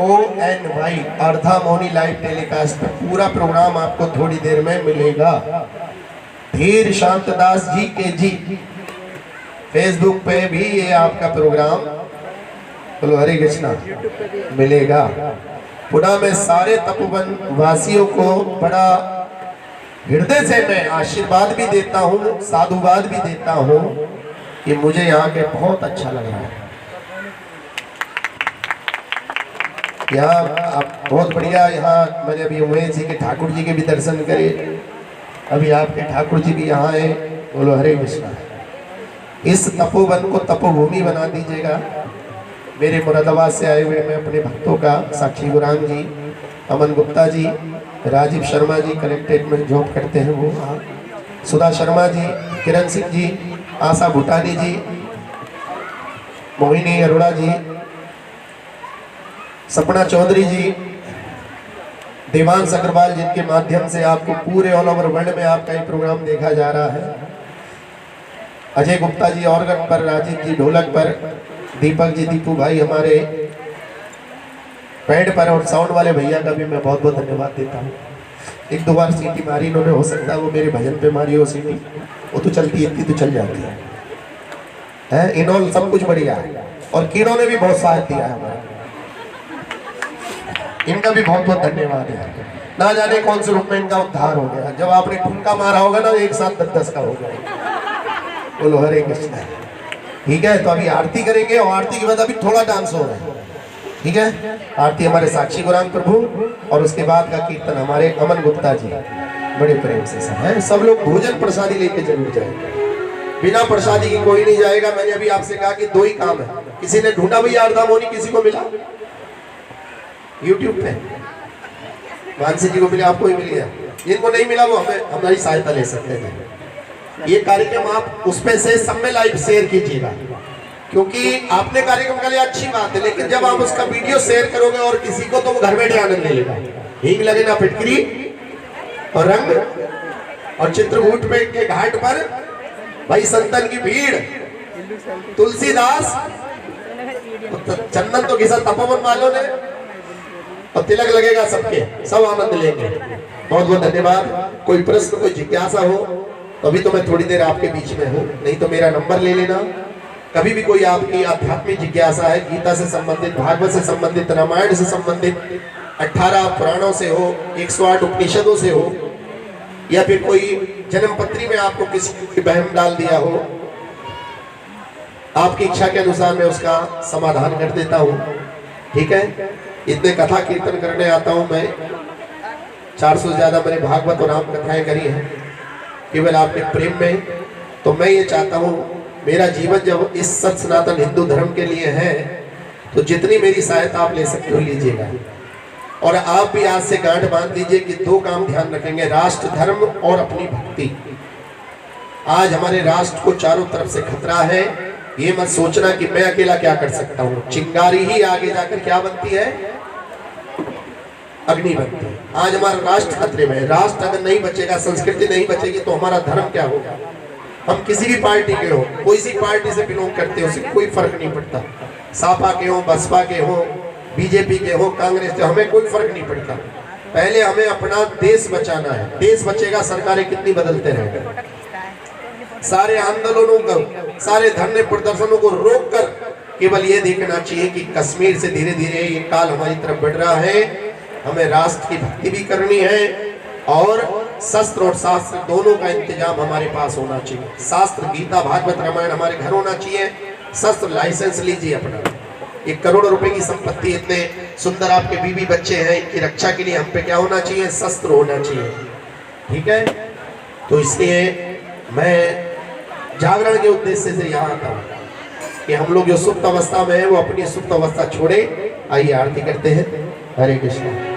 ARDHAMONY, अर्धा मौनी लाइव टेलीकास्ट पे पूरा प्रोग्राम आपको थोड़ी देर में मिलेगा। धीर शांत दास जी के जी फेसबुक पे भी ये आपका प्रोग्राम, बोलो हरे कृष्णा, मिलेगा। पुनः मैं सारे तपोवन वासियों को बड़ा हृदय से मैं आशीर्वाद भी देता हूँ, साधुवाद भी देता हूँ कि मुझे यहाँ के बहुत अच्छा लग रहा है। यहाँ आप बहुत बढ़िया, यहाँ मैंने अभी उमेश जी के ठाकुर जी के भी दर्शन करे, अभी आपके ठाकुर जी भी यहाँ है, बोलो हरे कृष्णा। इस तपोवन को तपोभूमि बना दीजिएगा। मेरे मुरादाबाद से आए हुए मैं अपने भक्तों का, साक्षी गुराम जी, अमन गुप्ता जी, राजीव शर्मा जी कलेक्ट्रेट में जॉब करते हैं वो, सुधा शर्मा जी, किरण सिंह जी, आशा भूटानी जी, मोहिनी अरोड़ा जी, सपना चौधरी जी, देवांश अग्रवाल, जिनके माध्यम से आपको पूरे ऑल ओवर वर्ल्ड में आपका ये प्रोग्राम देखा जा रहा है, अजय गुप्ता जी ऑर्गन पर, राजीव जी ढोलक पर, दीपक जी, दीपू भाई हमारे पैड पर, और साउंड वाले भैया का भी मैं बहुत बहुत धन्यवाद देता हूँ। एक दो बार सीटी मारी इन्होंने, हो सकता है वो मेरे भजन पे मारी हो सीटी, वो तो चलती है, इतनी तो चल जाती है। इन्होंने सब कुछ बढ़िया है, और कीड़ों ने भी बहुत साथ दिया है हमारा, इनका भी बहुत बहुत धन्यवाद है। ना जाने कौन से रूप में इनका उद्धार हो गया, जब आपने ठुमका मारा होगा ना, एक साथ 10-10 का हो गया। बोलो हरे कृष्ण। ठीक है, तो अभी आरती करेंगे, और आरती के बाद अभी थोड़ा डांस हो रहा है, ठीक है। आरती हमारे साक्षी गुराम प्रभु, और उसके बाद का कीर्तन हमारे अमन गुप्ता जी बड़े प्रेम से सब है। सब लोग भोजन प्रसादी लेके जरूर जाएंगे, बिना प्रसादी की कोई नहीं जाएगा। मैंने अभी आपसे कहा कि 2 ही काम है। किसी ने ढूंढा भैया अर्धा मौनी, किसी को मिला? YouTube पे मानसी जी को मिला, आपको ही मिल गया। जिनको नहीं मिला वो हमारी सहायता ले सकते हैं। ये कार्यक्रम आप उसमें से सब में लाइव शेयर कीजिएगा, क्योंकि आपने कार्यक्रम का लिया अच्छी बात है, लेकिन जब आप उसका वीडियो शेयर करोगे और किसी को, तो वो घर बैठे आनंद ले लेगा। हींग लगे ना फिटकरी और रंग, और चित्रकूट पे के घाट पर भाई संतन की भीड़, तुलसीदास, चंदन तो घिसा तपोवन वालों ने, और तिलक लगेगा सबके, सब आनंद लेंगे। बहुत बहुत धन्यवाद। कोई प्रश्न, कोई जिज्ञासा हो तो अभी तो मैं थोड़ी देर आपके बीच में हूँ, नहीं तो मेरा नंबर ले लेना। कभी भी कोई आपकी आध्यात्मिक जिज्ञासा है, गीता से संबंधित, भागवत से संबंधित, रामायण से संबंधित, 18 पुराणों से हो, 108 उपनिषदों से हो, या फिर कोई जन्मपत्री में आपको किसी की बहम डाल दिया हो, आपकी इच्छा के अनुसार मैं उसका समाधान कर देता हूँ। ठीक है, इतने कथा कीर्तन करने आता हूँ मैं, 400 से ज्यादा मैंने भागवत और राम कथाएं करी हैं केवल आपके प्रेम में। तो मैं ये चाहता हूँ, मेरा जीवन जब इस सत सनातन हिंदू धर्म के लिए है, तो जितनी मेरी सहायता आप ले सकते हो लीजिएगा। और आप भी आज से गांठ बांध दीजिए कि 2 काम ध्यान रखेंगे, राष्ट्र धर्म और अपनी भक्ति। आज हमारे राष्ट्र को चारों तरफ से खतरा है। ये मत सोचना कि मैं अकेला क्या कर सकता हूँ। चिंगारी ही आगे जाकर क्या बनती है? अग्नि बनती है। आज हमारा राष्ट्र खतरे में है। राष्ट्र अगर नहीं बचेगा, संस्कृति नहीं बचेगी, तो हमारा धर्म क्या होगा? हम किसी भी पार्टी के हो, कोई सी पार्टी से बिलोंग करते हो, उससे कोई फर्क नहीं पड़ता। सापा के हो, बसपा के हो, बीजेपी के हो, कांग्रेस के, हमें कोई फर्क नहीं पड़ता। पहले हमें अपना देश बचाना है। देश बचेगा, सरकारें कितनी बदलते रहेंगे। सारे आंदोलनों को, सारे धरने प्रदर्शनों को रोककर केवल ये देखना चाहिए कि कश्मीर से धीरे धीरे ये काल हमारी तरफ बढ़ रहा है। हमें राष्ट्र की भक्ति भी करनी है, और शस्त्र और शास्त्र दोनों का इंतजाम हमारे पास होना चाहिए। शास्त्र, गीता, भागवत, रामायण हमारे घर होना चाहिए। शस्त्र लाइसेंस लीजिए अपना। 1 करोड़ रुपए की संपत्ति, इतने सुंदर आपके बीवी बच्चे हैं, इनकी रक्षा के लिए हम पे क्या होना चाहिए? शस्त्र होना चाहिए। ठीक है, तो इसलिए मैं जागरण के उद्देश्य से यहाँ आता हूँ कि हम लोग जो सुप्त अवस्था में है, वो अपनी सुप्त अवस्था छोड़े। आइए आरती करते हैं। हरे कृष्ण।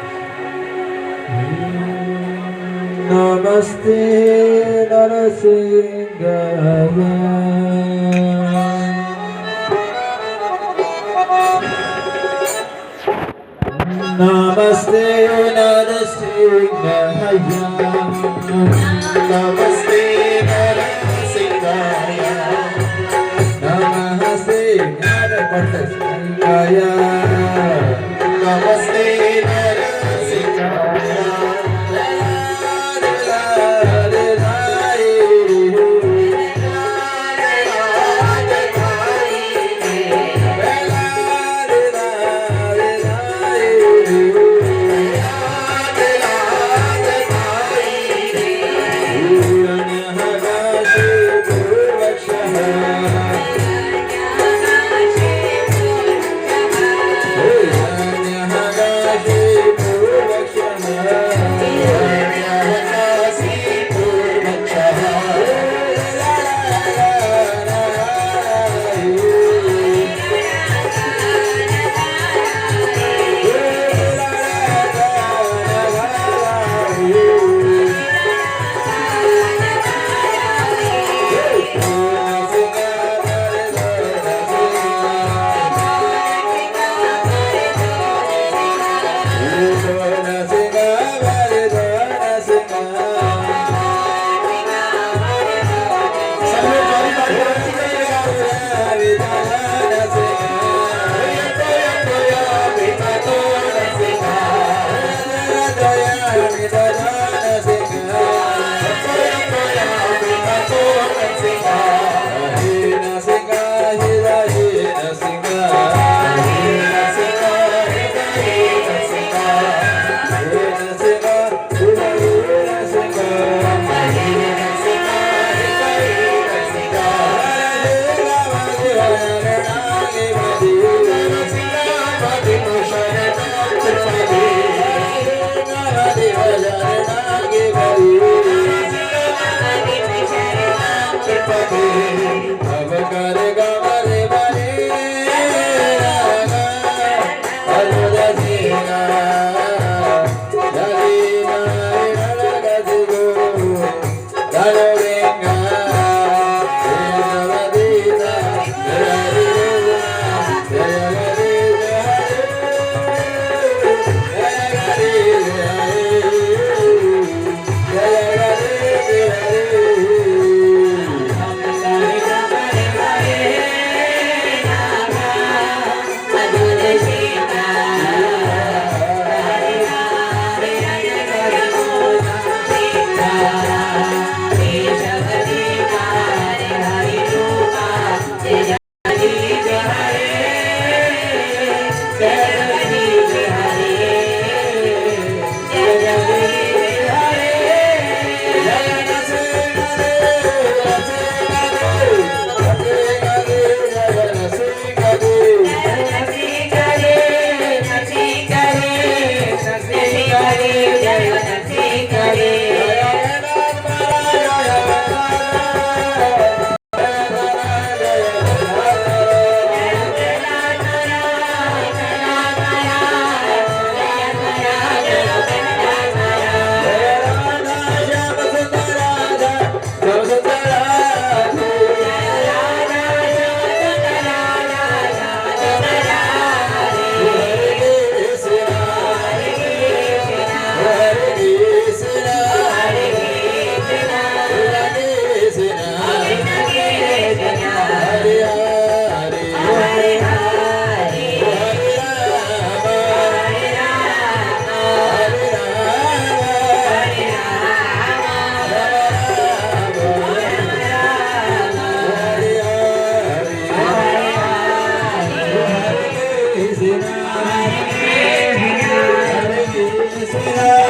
नमस्ते नरसिंह, नमस्ते नरसिंह। नमस्ते नरसिंहाय नमः श्रीनारायण सिंहाय नमस्ते नरसिंहाय Krishna